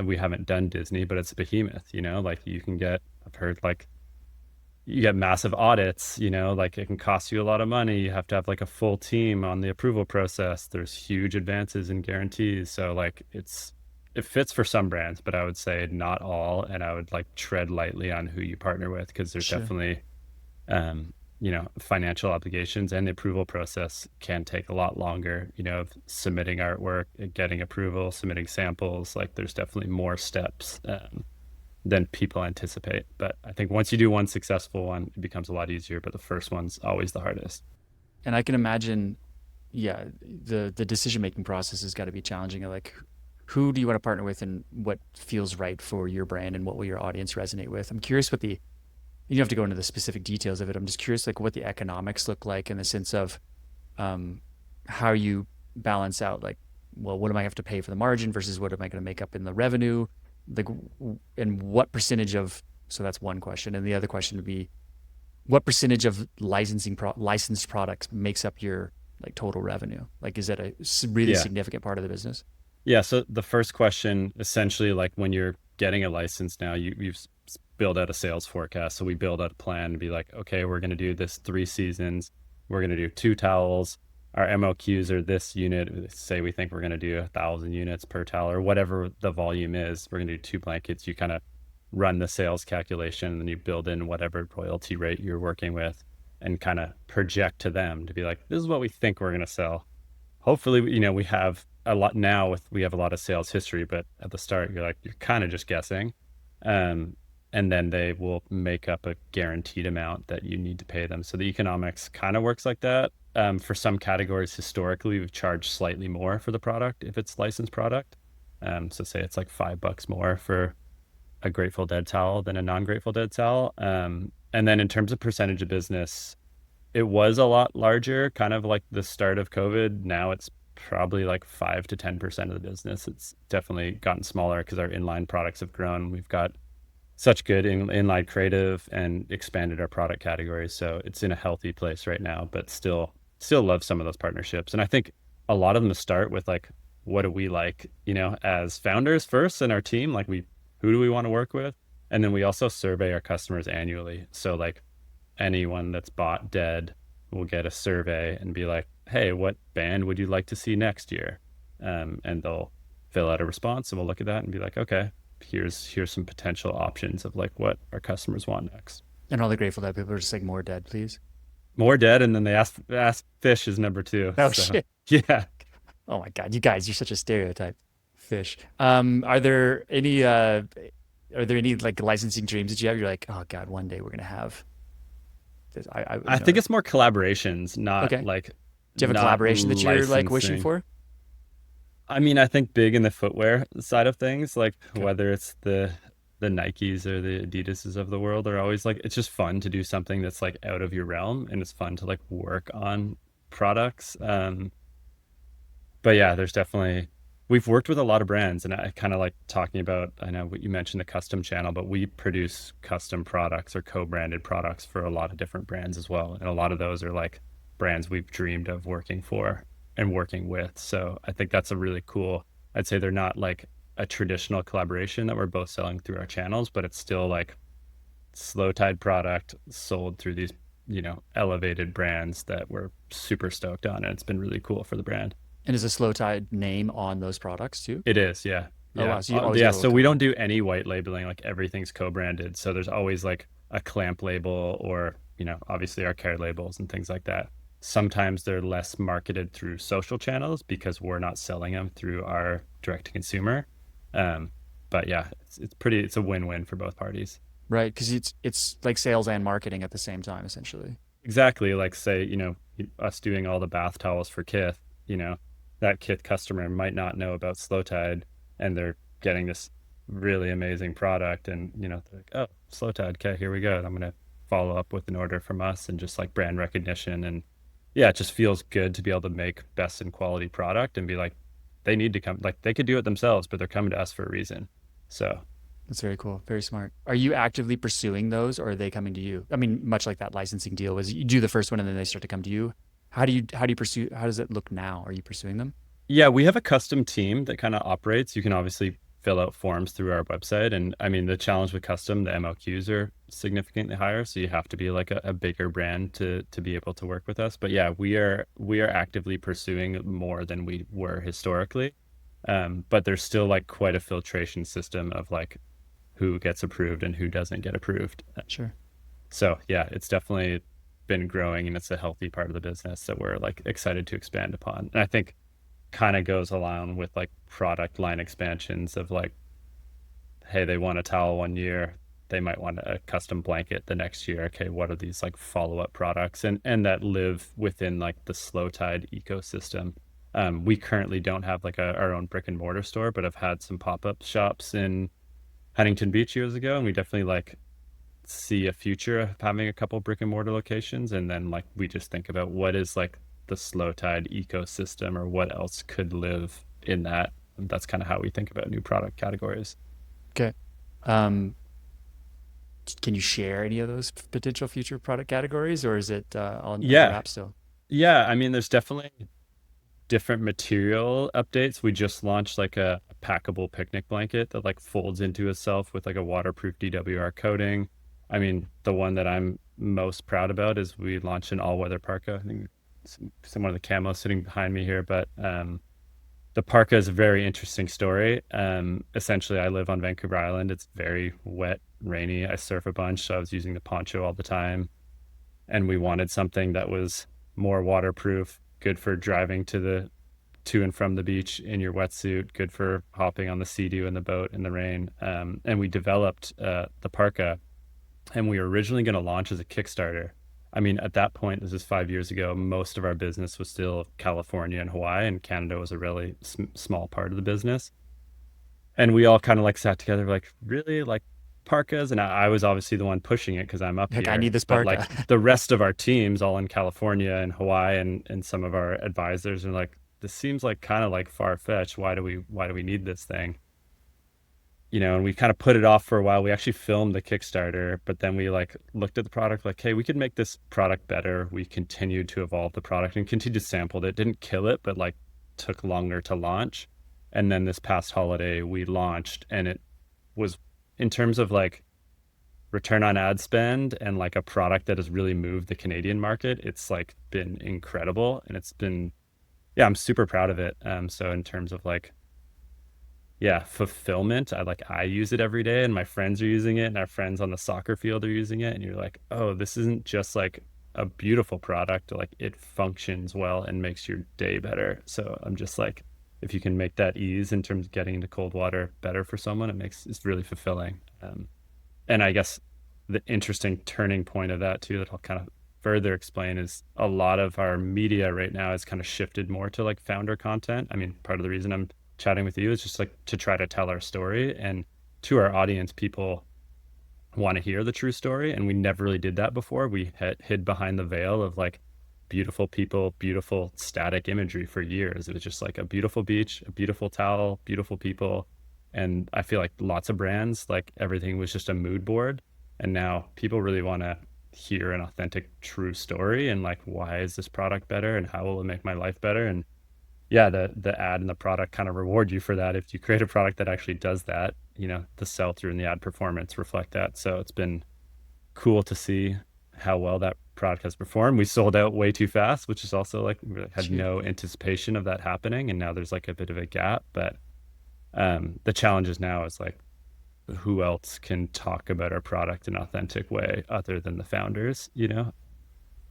we haven't done Disney, but it's a behemoth, like you can get I've heard like you get massive audits, like it can cost you a lot of money. You have to have like a full team on the approval process. There's huge advances in guarantees. So like it fits for some brands, but I would say not all. And I would like tread lightly on who you partner with because there's Sure. definitely financial obligations, and the approval process can take a lot longer, of submitting artwork, getting approval, submitting samples. Like there's definitely more steps than people anticipate. But I think once you do one successful one, it becomes a lot easier. But the first one's always the hardest. And I can imagine, yeah, the decision making process has got to be challenging. Like, who do you want to partner with, and what feels right for your brand, and what will your audience resonate with? I'm curious what the you don't have to go into the specific details of it. I'm just curious, like, what the economics look like in the sense of how you balance out, like, well, what am I have to pay for the margin versus what am I going to make up in the revenue? Like, and what percentage of, so that's one question. And the other question would be, what percentage of licensed products makes up your like total revenue? Like, is that a really Yeah. significant part of the business? Yeah. So the first question, essentially, like when you're getting a license now, you've build out a sales forecast. So we build out a plan to be like, okay, we're going to do this 3 seasons. We're going to do 2 towels. Our MOQs are this unit. Say we think we're going to do 1,000 units per towel or whatever the volume is. We're going to do 2 blankets. You kind of run the sales calculation and then you build in whatever royalty rate you're working with and kind of project to them to be like, this is what we think we're going to sell. Hopefully, we have a lot now we have a lot of sales history, but at the start, you're kind of just guessing. Um, and then they will make up a guaranteed amount that you need to pay them. So the economics kind of works like that. For some categories, historically, we've charged slightly more for the product if it's licensed product. So say it's like $5 more for a Grateful Dead towel than a non-Grateful Dead towel. And then in terms of percentage of business, it was a lot larger, kind of like the start of COVID. Now it's probably like 5 to 10% of the business. It's definitely gotten smaller because our inline products have grown. We've got such good inline creative and expanded our product categories. So it's in a healthy place right now, but still love some of those partnerships. And I think a lot of them start with like, what do we like, as founders first and our team, like who do we want to work with? And then we also survey our customers annually. So like anyone that's bought Dead will get a survey and be like, hey, what band would you like to see next year? And they'll fill out a response and we'll look at that and be like, okay, here's some potential options of like what our customers want next. And all the Grateful Dead people are just like, more Dead, please. More Dead, and then they ask Fish is number 2. Oh So shit. yeah. Oh my God, you guys, you're such a stereotype. Fish. Are there any like licensing dreams that you have? You're like, oh God, one day we're gonna have this. I think it's more collaborations, Okay. Do you have a not collaboration that you're like wishing licensing. for? I mean, I think big in the footwear side of things, like Okay. whether it's the Nikes or the Adidases of the world are always like it's just fun to do something that's like out of your realm and it's fun to like work on products. But yeah, there's definitely we've worked with a lot of brands and I kind of like talking about I know what you mentioned the custom channel, but we produce custom products or co-branded products for a lot of different brands as well. And a lot of those are like brands we've dreamed of working for and working with. So I think that's a really cool, I'd say they're not like a traditional collaboration that we're both selling through our channels, but it's still like Slowtide product sold through these, elevated brands that we're super stoked on. And it's been really cool for the brand. And is a Slow Tide name on those products too? It is, yeah. Oh Yeah. wow, so you always Yeah. got a little So we don't co. do any white labeling, like everything's co-branded. So there's always like a clamp label or, obviously our care labels and things like that. Sometimes they're less marketed through social channels because we're not selling them through our direct to consumer. Um, but yeah, it's a win-win for both parties. Right, because it's like sales and marketing at the same time, essentially. Exactly. Like say, us doing all the bath towels for Kith, that Kith customer might not know about Slowtide and they're getting this really amazing product and, they're like, oh, Slowtide, okay, here we go. I'm going to follow up with an order from us and just like brand recognition. And yeah, it just feels good to be able to make best in quality product and be like, they need to come, like they could do it themselves, but they're coming to us for a reason. So That's very cool, very smart. Are you actively pursuing those, or are they coming to you? I mean, much like that licensing deal was, you do the first one and then they start to come to you. How do you pursue? How does it look now? Are you pursuing them? yeah, we have a custom team that kind of operates. You can obviously fill out forms through our website. And I mean, the challenge with custom, the MLQs are significantly higher, so you have to be like a bigger brand to be able to work with us. But yeah, we are actively pursuing more than we were historically. But there's still like quite a filtration system of like who gets approved and who doesn't get approved. Sure. So yeah, it's definitely been growing, and it's a healthy part of the business that we're like excited to expand upon. And I think kind of goes along with like product line expansions of like, hey, they want a towel one year, they might want a custom blanket the next year. Okay, what are these like follow-up products and that live within like the Slowtide ecosystem? We currently don't have like our own brick and mortar store, but I've had some pop-up shops in Huntington Beach years ago, and we definitely like see a future of having a couple brick and mortar locations. And then like we just think about what is like the Slowtide ecosystem or what else could live in that. And that's kind of how we think about new product categories. Okay. Um, can you share any of those potential future product categories, or is it all under Yeah. wraps still? Yeah. I mean, there's definitely different material updates. We just launched like a packable picnic blanket that like folds into itself with like a waterproof DWR coating. I mean, the one that I'm most proud about is we launched an all-weather parka. I think some of the camo sitting behind me here, but the parka is a very interesting story. Essentially, I live on Vancouver Island. It's very wet, rainy. I surf a bunch, so I was using the poncho all the time, and we wanted something that was more waterproof, good for driving to and from the beach in your wetsuit, good for hopping on the sea-doo in the boat in the rain. And we developed the parka, and we were originally going to launch as a Kickstarter. I mean, at that point, this is 5 years ago, most of our business was still California and Hawaii, and Canada was a really small part of the business. And we all kind of like sat together, like, really, like parkas? And I was obviously the one pushing it because I'm up Like, I here. need this But parka. like the rest of our teams, all in California and Hawaii, and some of our advisors are like, this seems like kind of like far fetched. Why do we need this thing? And we kind of put it off for a while. We actually filmed the Kickstarter, but then we like looked at the product like, hey, we could make this product better. We continued to evolve the product and continued to sample it. Didn't kill it, but like took longer to launch. And then this past holiday we launched, and it was, in terms of like return on ad spend and like a product that has really moved the Canadian market, it's like been incredible. And it's been, yeah, I'm super proud of it. So in terms of like, yeah, fulfillment, I use it every day, and my friends are using it, and our friends on the soccer field are using it, and you're like, oh, this isn't just like a beautiful product, like it functions well and makes your day better. So I'm just like, if you can make that ease in terms of getting into cold water better for someone, it's really fulfilling. And I guess the interesting turning point of that too, that I'll kind of further explain, is a lot of our media right now has kind of shifted more to like founder content. I mean, part of the reason I'm chatting with you is just like to try to tell our story, and to our audience, people want to hear the true story, and we never really did that before. We hid behind the veil of like beautiful people, beautiful static imagery for years. It was just like a beautiful beach, a beautiful towel, beautiful people. And I feel like lots of brands, like everything was just a mood board. And now people really want to hear an authentic, true story, and like, why is this product better and how will it make my life better? And yeah, the ad and the product kind of reward you for that. If you create a product that actually does that, the sell through and the ad performance reflect that. So it's been cool to see how well that product has performed. We sold out way too fast, which is also like, we had Shoot. no anticipation of that happening, and now there's like a bit of a gap. But the challenges now is like, who else can talk about our product in an authentic way other than the founders?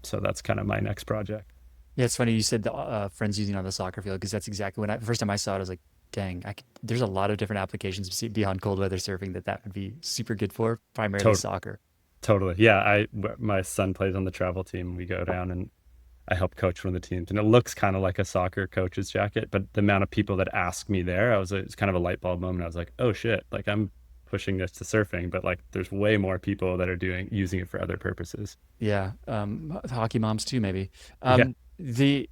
So that's kind of my next project. Yeah, it's funny you said the friends using it on the soccer field, because that's exactly when the first time I saw it, I was like, dang, there's a lot of different applications beyond cold weather surfing that would be super good for, primarily To- soccer. Totally. Yeah. My son plays on the travel team. We go down and I help coach one of the teams, and it looks kind of like a soccer coach's jacket, but the amount of people that ask me there, it's kind of a light bulb moment. I was like, oh shit, like I'm pushing this to surfing, but like there's way more people that are using it for other purposes. Yeah, hockey moms too, maybe. Yeah. The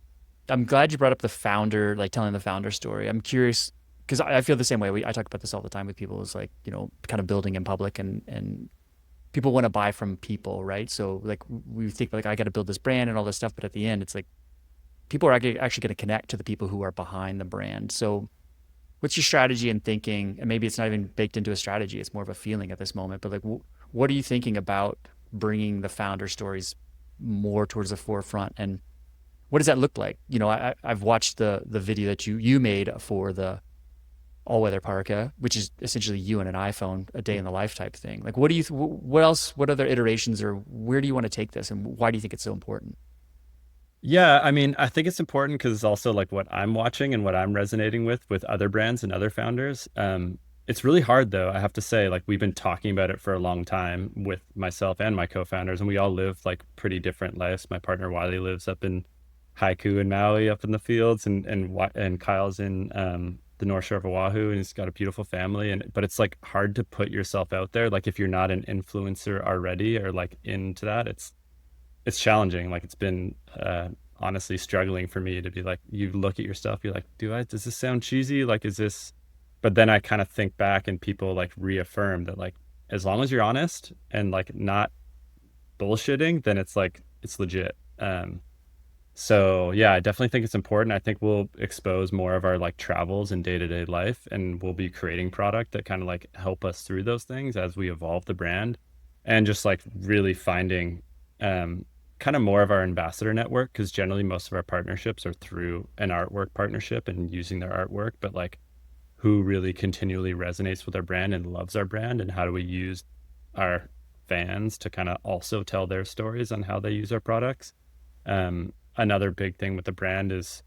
I'm glad you brought up the founder, like telling the founder story. I'm curious because I feel the same way. I talk about this all the time with people. Is like, kind of building in public, and people want to buy from people, right? So like we think like, I got to build this brand and all this stuff, but at the end, it's like people are actually going to connect to the people who are behind the brand. So what's your strategy and thinking? And maybe it's not even baked into a strategy; it's more of a feeling at this moment. But like, what are you thinking about bringing the founder stories more towards the forefront, and what does that look like? You know, I've watched the video that you made for the all weather parka, which is essentially you and an iPhone, a day in the life type thing. Like, what do you, what else, what other iterations, or where do you want to take this, and why do you think it's so important? Yeah, I mean, I think it's important because it's also like what I'm watching and what I'm resonating with other brands and other founders. It's really hard though, I have to say, like we've been talking about it for a long time with myself and my co-founders, and we all live like pretty different lives. My partner Wiley lives up in Haiku and Maui up in the fields, and Kyle's in the North Shore of Oahu, and he's got a beautiful family. And but it's like hard to put yourself out there. Like if you're not an influencer already or like into that, it's challenging. Like it's been honestly struggling for me to be like, you look at your stuff, you're like, does this sound cheesy? Like, is this? But then I kind of think back and people like reaffirm that like, as long as you're honest and like not bullshitting, then it's like, it's legit. So yeah, I definitely think it's important. I think we'll expose more of our like travels and day-to-day life, and we'll be creating product that kind of like help us through those things as we evolve the brand, and just like really finding kind of more of our ambassador network, because generally most of our partnerships are through an artwork partnership and using their artwork, but like who really continually resonates with our brand and loves our brand, and how do we use our fans to kind of also tell their stories on how they use our products. Another big thing with the brand is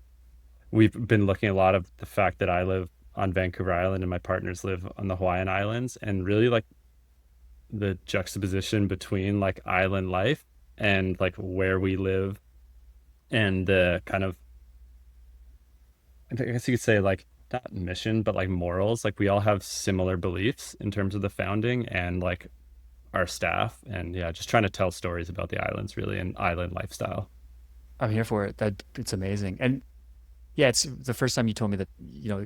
we've been looking a lot of the fact that I live on Vancouver Island and my partners live on the Hawaiian Islands, and really like the juxtaposition between like island life and like where we live, and the kind of, I guess you could say like not mission, but like morals. Like we all have similar beliefs in terms of the founding and like our staff. And yeah, just trying to tell stories about the islands really and island lifestyle. I'm here for it. That it's amazing, and yeah, it's the first time you told me that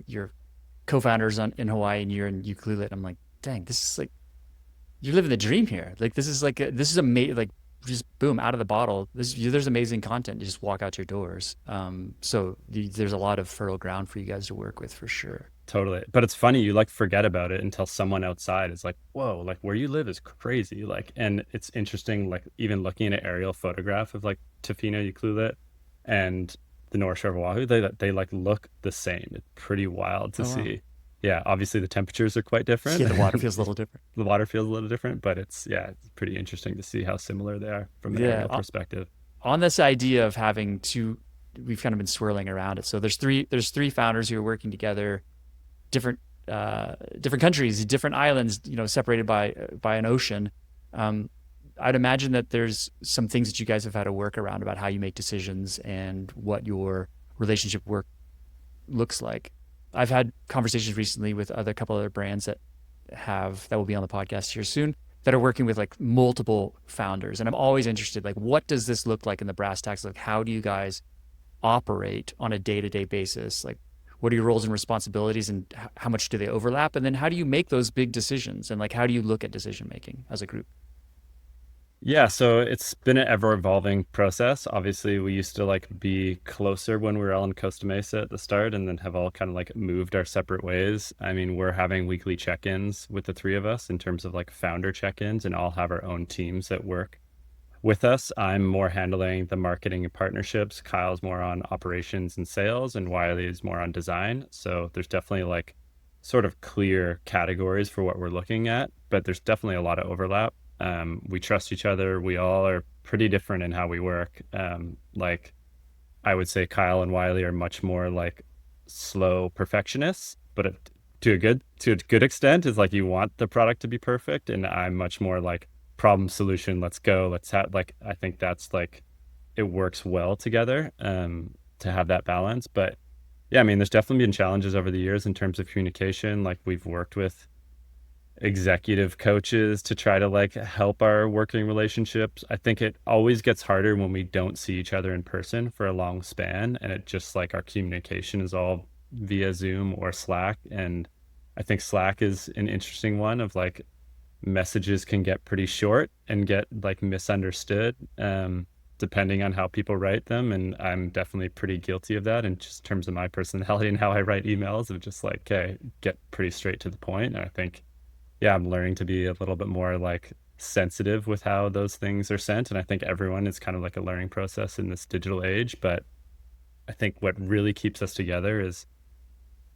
your co-founders in Hawaii and you're in Ukulele. I'm like, dang, this is like you're living the dream here. Like this is like this is amazing. Like just boom out of the bottle. There's amazing content. You just walk out your doors. So there's a lot of fertile ground for you guys to work with for sure. Totally. But it's funny, you like forget about it until someone outside is like, whoa, like where you live is crazy. Like, and it's interesting, like even looking at an aerial photograph of like Tofino Ukulele and the North Shore of Oahu, they like look the same. It's pretty wild to Oh wow. see. Yeah, obviously the temperatures are quite different. Yeah, the water feels a little different. The water feels a little different, but it's pretty interesting to see how similar they are from an Yeah. aerial perspective. On this idea of having two, we've kind of been swirling around it. So there's three founders who are working together, different different countries, different islands, separated by an ocean. Um, I'd imagine that there's some things that you guys have had to work around about how you make decisions and what your relationship work looks like. I've had conversations recently with other couple other brands that will be on the podcast here soon, that are working with like multiple founders, and I'm always interested, like, what does this look like in the brass tacks? Like, how do you guys operate on a day-to-day basis? Like, what are your roles and responsibilities, and how much do they overlap? And then how do you make those big decisions? And like, how do you look at decision making as a group? Yeah, so it's been an ever evolving process. Obviously, we used to like be closer when we were all in Costa Mesa at the start, and then have all kind of like moved our separate ways. I mean, we're having weekly check-ins with the three of us in terms of like founder check-ins, and all have our own teams that work with us. I'm more handling the marketing and partnerships. Kyle's more on operations and sales, and Wiley is more on design. So there's definitely like sort of clear categories for what we're looking at, but there's definitely a lot of overlap. We trust each other. We all are pretty different in how we work. Like I would say Kyle and Wiley are much more like slow perfectionists, but to a good extent is like you want the product to be perfect, and I'm much more like problem solution. Let's go. Let's have like I think that's like it works well together to have that balance. But yeah, I mean, there's definitely been challenges over the years in terms of communication. Like we've worked with executive coaches to try to like help our working relationships. I think it always gets harder when we don't see each other in person for a long span, and it just like our communication is all via Zoom or Slack. And I think Slack is an interesting one of like messages can get pretty short and get like misunderstood. depending on how people write them. And I'm definitely pretty guilty of that in just terms of my personality and how I write emails of just like, okay, get pretty straight to the point. And I think, yeah, I'm learning to be a little bit more like sensitive with how those things are sent. And I think everyone is kind of like a learning process in this digital age. But I think what really keeps us together is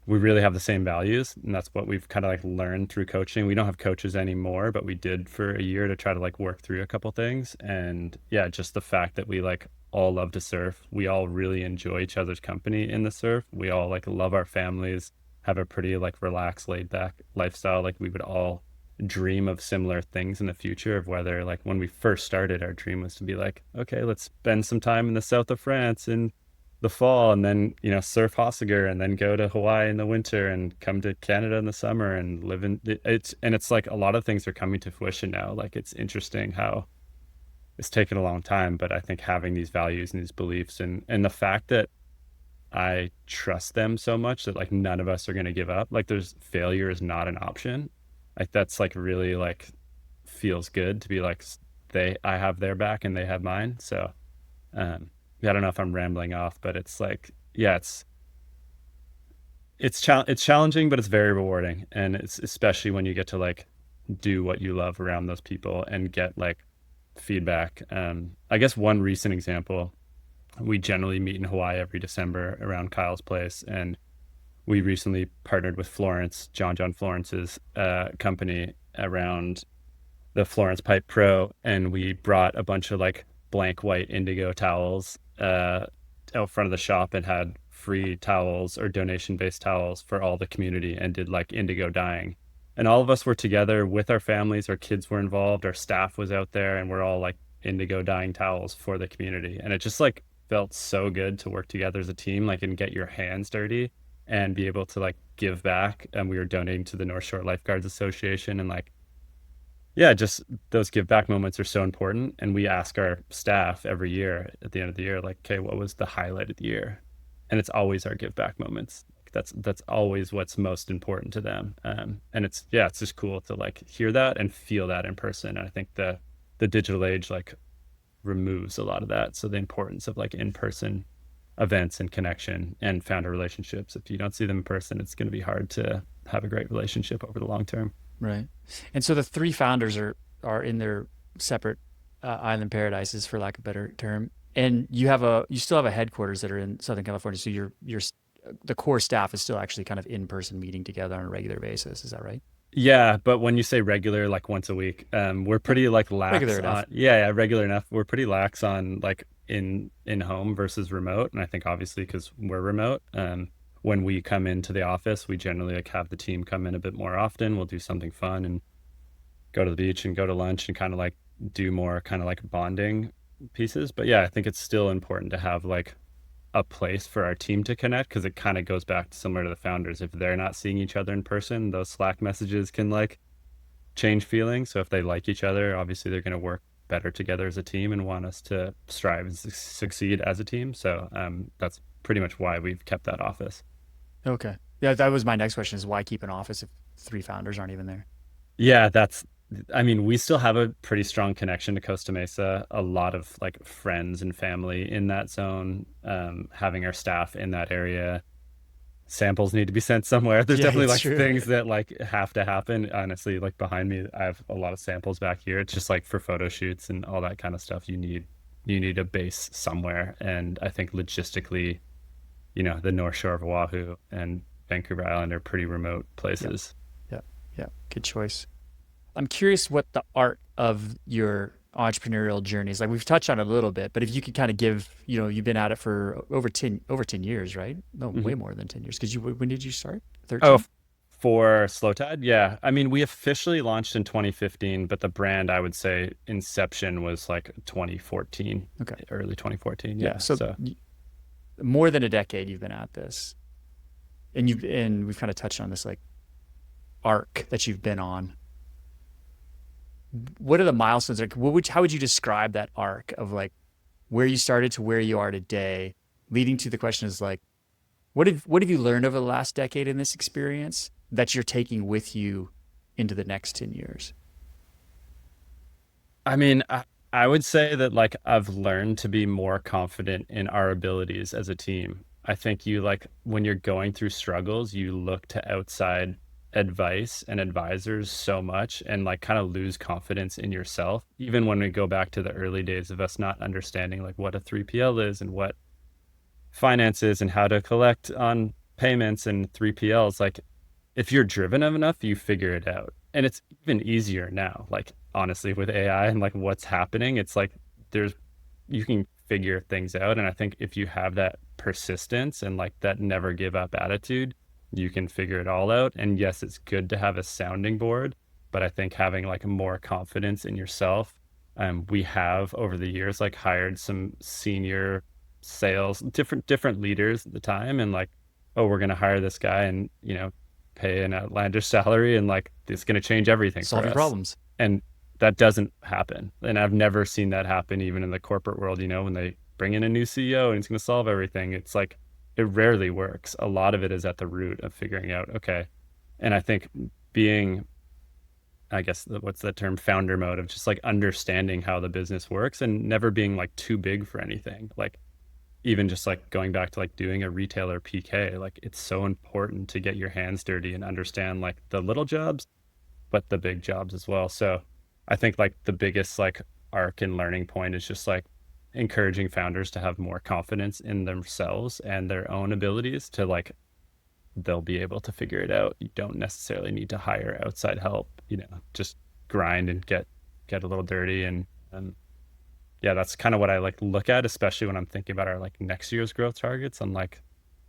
we really have the same values, and that's what we've kind of like learned through coaching. We don't have coaches anymore, but we did for a year to try to like work through a couple things. And yeah, just the fact that we like all love to surf, we all really enjoy each other's company in the surf, we all like love our families, have a pretty like relaxed, laid back lifestyle. Like we would all dream of similar things in the future, of whether like when we first started, our dream was to be like, okay, let's spend some time in the south of France and the fall, and then surf Hossiger, and then go to Hawaii in the winter, and come to Canada in the summer, and live in it's like a lot of things are coming to fruition now. Like it's interesting how it's taken a long time, but I think having these values and these beliefs, and the fact that I trust them so much that like none of us are going to give up, like there's failure is not an option. Like that's like really like feels good to be like I have their back and they have mine. So yeah, I don't know if I'm rambling off, but it's like, yeah, it's challenging, but it's very rewarding. And it's especially when you get to like do what you love around those people and get like feedback. I guess one recent example, we generally meet in Hawaii every December around Kyle's place. And we recently partnered with Florence, John Florence's company, around the Florence Pipe Pro. And we brought a bunch of like blank white indigo towels out front of the shop, and had free towels or donation-based towels for all the community, and did like indigo dyeing. And all of us were together with our families, our kids were involved, our staff was out there, and we're all like indigo dyeing towels for the community. And it just like felt so good to work together as a team, like, and get your hands dirty and be able to like give back. And we were donating to the North Shore Lifeguards Association, and like, yeah, just those give back moments are so important. And we ask our staff every year at the end of the year, like, okay, what was the highlight of the year? And it's always our give back moments. That's always what's most important to them. And it's just cool to like hear that and feel that in person. And I think the digital age like removes a lot of that. So the importance of like in-person events and connection and founder relationships, if you don't see them in person, it's going to be hard to have a great relationship over the long term. Right. And so the three founders are in their separate island paradises, for lack of a better term. And you still have a headquarters that are in Southern California. So the core staff is still actually kind of in person meeting together on a regular basis. Is that right? Yeah, but when you say regular, like once a week, we're pretty like lax Regular enough. on, yeah, regular enough. We're pretty lax on like in home versus remote. And I think obviously because we're remote, when we come into the office, we generally like have the team come in a bit more often. We'll do something fun and go to the beach and go to lunch and kind of like do more kind of like bonding pieces. But yeah, I think it's still important to have like a place for our team to connect, because it kind of goes back to similar to the founders. If they're not seeing each other in person, those Slack messages can like change feelings. So if they like each other, obviously they're going to work better together as a team and want us to strive and succeed as a team. So that's pretty much why we've kept that office. Okay. Yeah, that was my next question, is why keep an office if three founders aren't even there? Yeah, I mean, we still have a pretty strong connection to Costa Mesa, a lot of like friends and family in that zone, having our staff in that area. Samples need to be sent somewhere. There's Yeah, definitely it's like true. things that like have to happen. Honestly, like behind me, I have a lot of samples back here. It's just like for photo shoots and all that kind of stuff, you need a base somewhere. And I think logistically, the North Shore of Oahu and Vancouver Island are pretty remote Yeah. places. Yeah. Yeah. Good choice. I'm curious what the art of your entrepreneurial journey is. Like, we've touched on it a little bit, but if you could kind of give, you've been at it for over 10 years, right? No, Mhm. way more than 10 years. Because when did you start? Oh, 13? for Slowtide, yeah. I mean, we officially launched in 2015, but the brand, I would say, inception was like 2014, Okay. early 2014. Yeah. Yeah. So So more than a decade you've been at this, and we've kind of touched on this like arc that you've been on. What are the milestones? Like, how would you describe that arc of like where you started to where you are today, leading to the question is like, what have you learned over the last decade in this experience that you're taking with you into the next 10 years? I mean, I would say that like I've learned to be more confident in our abilities as a team. I think you like when you're going through struggles, you look to outside advice and advisors so much and like kind of lose confidence in yourself. Even when we go back to the early days of us not understanding like what a 3PL is and what finances and how to collect on payments and 3PLs, like if you're driven enough, you figure it out. And it's even easier now. Like honestly, with AI and like what's happening, it's like there's you can figure things out. And I think if you have that persistence and like that never give up attitude, you can figure it all out. And yes, it's good to have a sounding board, but I think having like more confidence in yourself. We have over the years like hired some senior sales, different leaders at the time, and like, oh, we're gonna hire this guy, and pay an outlandish salary, and like it's gonna change everything Solve for your us. problems. And that doesn't happen. And I've never seen that happen even in the corporate world, when they bring in a new CEO and it's going to solve everything. It's like it rarely works. A lot of it is at the root of figuring out, okay. And I think being, I guess, what's that term, founder mode, of just like understanding how the business works and never being like too big for anything. Like even just like going back to like doing a retailer PK, like it's so important to get your hands dirty and understand like the little jobs but the big jobs as well. So I think like the biggest like arc and learning point is just like encouraging founders to have more confidence in themselves and their own abilities to like they'll be able to figure it out. You don't necessarily need to hire outside help, just grind and get a little dirty. And yeah, that's kind of what I like look at, especially when I'm thinking about our like next year's growth targets. I'm like,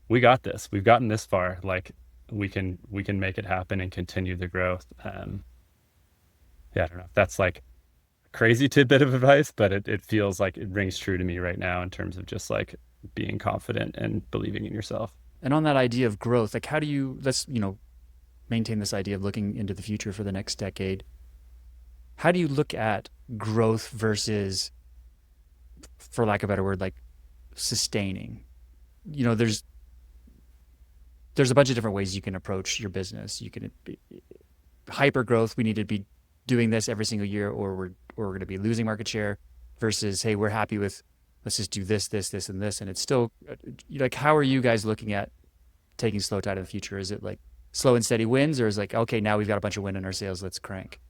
we got this. We've gotten this far. Like we can make it happen and continue the growth. Yeah, I don't know if that's like a crazy tidbit of advice, but it feels like it rings true to me right now in terms of just like being confident and believing in yourself. And on that idea of growth, like how do you let's, maintain this idea of looking into the future for the next decade. How do you look at growth versus, for lack of a better word, like sustaining? There's a bunch of different ways you can approach your business. You can be hyper growth. We need to be doing this every single year, or we're going to be losing market share. Versus, hey, we're happy with, let's just do this, this, this, and this, and it's still like, how are you guys looking at taking Slowtide in the future? Is it like slow and steady wins, or is it like, okay, now we've got a bunch of wind in our sails, let's crank?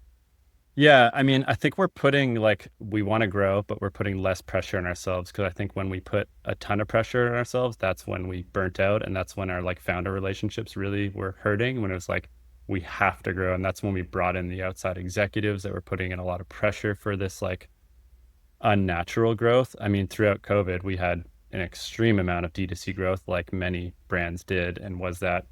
Yeah, I mean, I think we're putting like we want to grow, but we're putting less pressure on ourselves because I think when we put a ton of pressure on ourselves, that's when we burnt out, and that's when our like founder relationships really were hurting. When it was like we have to grow, and that's when we brought in the outside executives that were putting in a lot of pressure for this like unnatural growth. I mean, throughout COVID, we had an extreme amount of D2C growth, like many brands did, and was that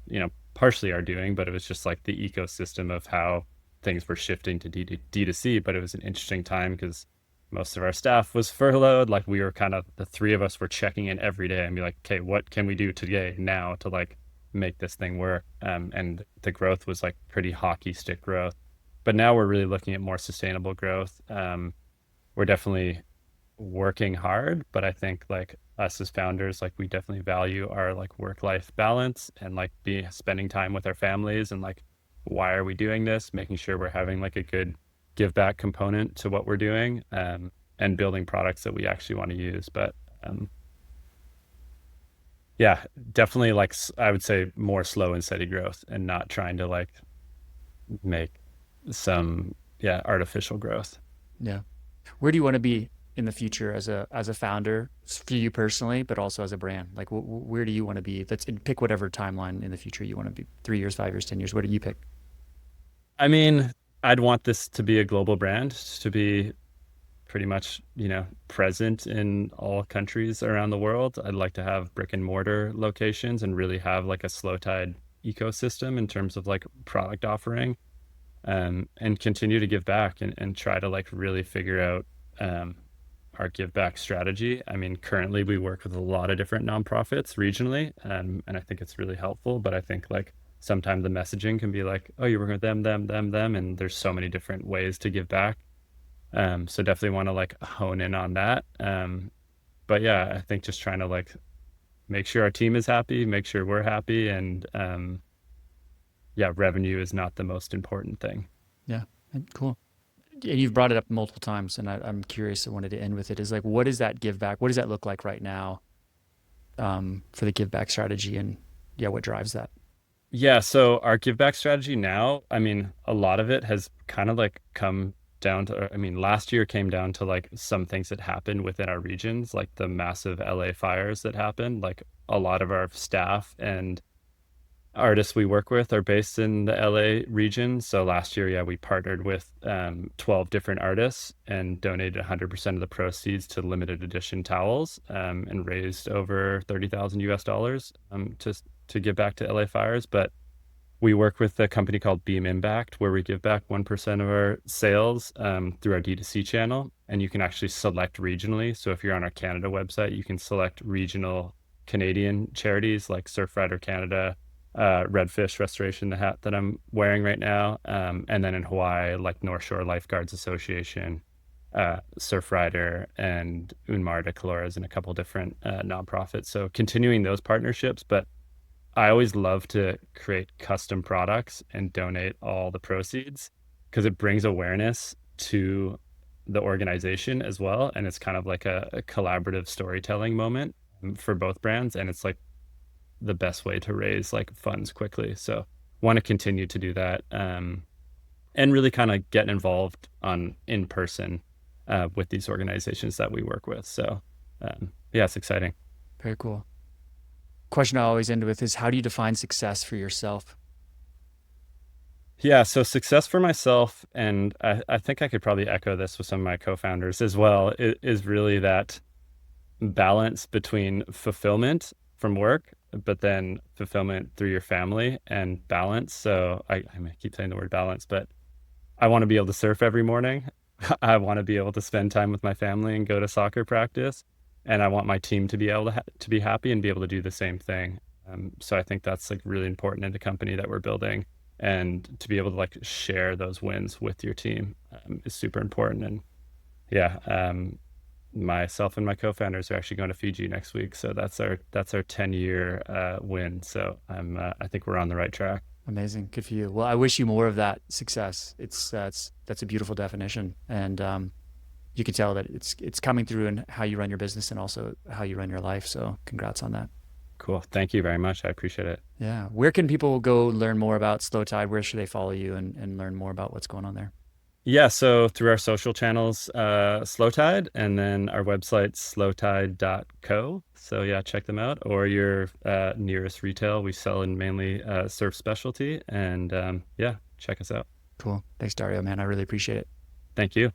partially our doing, but it was just like the ecosystem of how things were shifting to D2C. But it was an interesting time because most of our staff was furloughed. Like we were kind of, the three of us were checking in every day and be like, okay, what can we do today now to like make this thing work? And the growth was like pretty hockey stick growth. But now we're really looking at more sustainable growth. We're definitely working hard, but I think like us as founders, like we definitely value our like work-life balance and like be spending time with our families, and like why are we doing this, making sure we're having like a good give back component to what we're doing, and building products that we actually want to use. But yeah, definitely like I would say more slow and steady growth and not trying to like make some artificial growth. Yeah. Where do you want to be in the future as a founder, for you personally, but also as a brand? Like, where do you want to be? Let's pick whatever timeline in the future you want to be. 3 years, 5 years, 10 years. What do you pick? I mean, I'd want this to be a global brand, to be pretty much, present in all countries around the world. I'd like to have brick and mortar locations and really have like a Slowtide ecosystem in terms of like product offering, and continue to give back and try to like really figure out our give back strategy. I mean, currently we work with a lot of different nonprofits regionally, and I think it's really helpful. But I think like sometimes the messaging can be like, oh, you're working with them, and there's so many different ways to give back. So definitely want to like hone in on that. But yeah, I think just trying to like make sure our team is happy, make sure we're happy, and yeah, revenue is not the most important thing. Yeah, cool. and you've brought it up multiple times, and I'm curious. I wanted to end with it. Is like, what does that give back? What does that look like right now for the give back strategy, and yeah, what drives that? Yeah, so our give back strategy now, I mean, a lot of it has kind of like come down to, I mean, last year came down to like some things that happened within our regions, like the massive LA fires that happened. Like a lot of our staff and artists we work with are based in the LA region. So last year, yeah, we partnered with 12 different artists and donated 100% of the proceeds to limited edition towels, and raised over 30,000 US dollars to give back to LA fires. But we work with a company called Beam Impact, where we give back 1% of our sales through our D2C channel. And you can actually select regionally. So if you're on our Canada website, you can select regional Canadian charities like Surfrider Canada, Redfish Restoration, the hat that I'm wearing right now. And then in Hawaii, like North Shore Lifeguards Association, Surfrider, and Unmar de Calores, and a couple different nonprofits. So continuing those partnerships. But I always love to create custom products and donate all the proceeds because it brings awareness to the organization as well. And it's kind of like a collaborative storytelling moment for both brands. And it's like the best way to raise like funds quickly. So want to continue to do that, and really kind of get involved on in person with these organizations that we work with. So yeah, it's exciting. Very cool. Question I always end with is, how do you define success for yourself? Yeah, so success for myself, and I think I could probably echo this with some of my co-founders as well, is really that balance between fulfillment from work, but then fulfillment through your family and balance. So I keep saying the word balance, but I want to be able to surf every morning. I want to be able to spend time with my family and go to soccer practice. And I want my team to be able to be happy and be able to do the same thing. So I think that's like really important in the company that we're building. And to be able to like share those wins with your team is super important. And yeah, myself and my co-founders are actually going to Fiji next week, so that's our 10-year win. So I think we're on the right track. Amazing. Good for you. Well, I wish you more of that success. That's a beautiful definition. And you can tell that it's coming through in how you run your business and also how you run your life. So congrats on that. Cool. Thank you very much. I appreciate it. Yeah. Where can people go learn more about Slowtide? Where should they follow you and learn more about what's going on there? Yeah, so through our social channels, Slowtide, and then our website, slowtide.co. So yeah, check them out, or your nearest retail. We sell in mainly surf specialty, and yeah, check us out. Cool. Thanks, Dario, man. I really appreciate it. Thank you.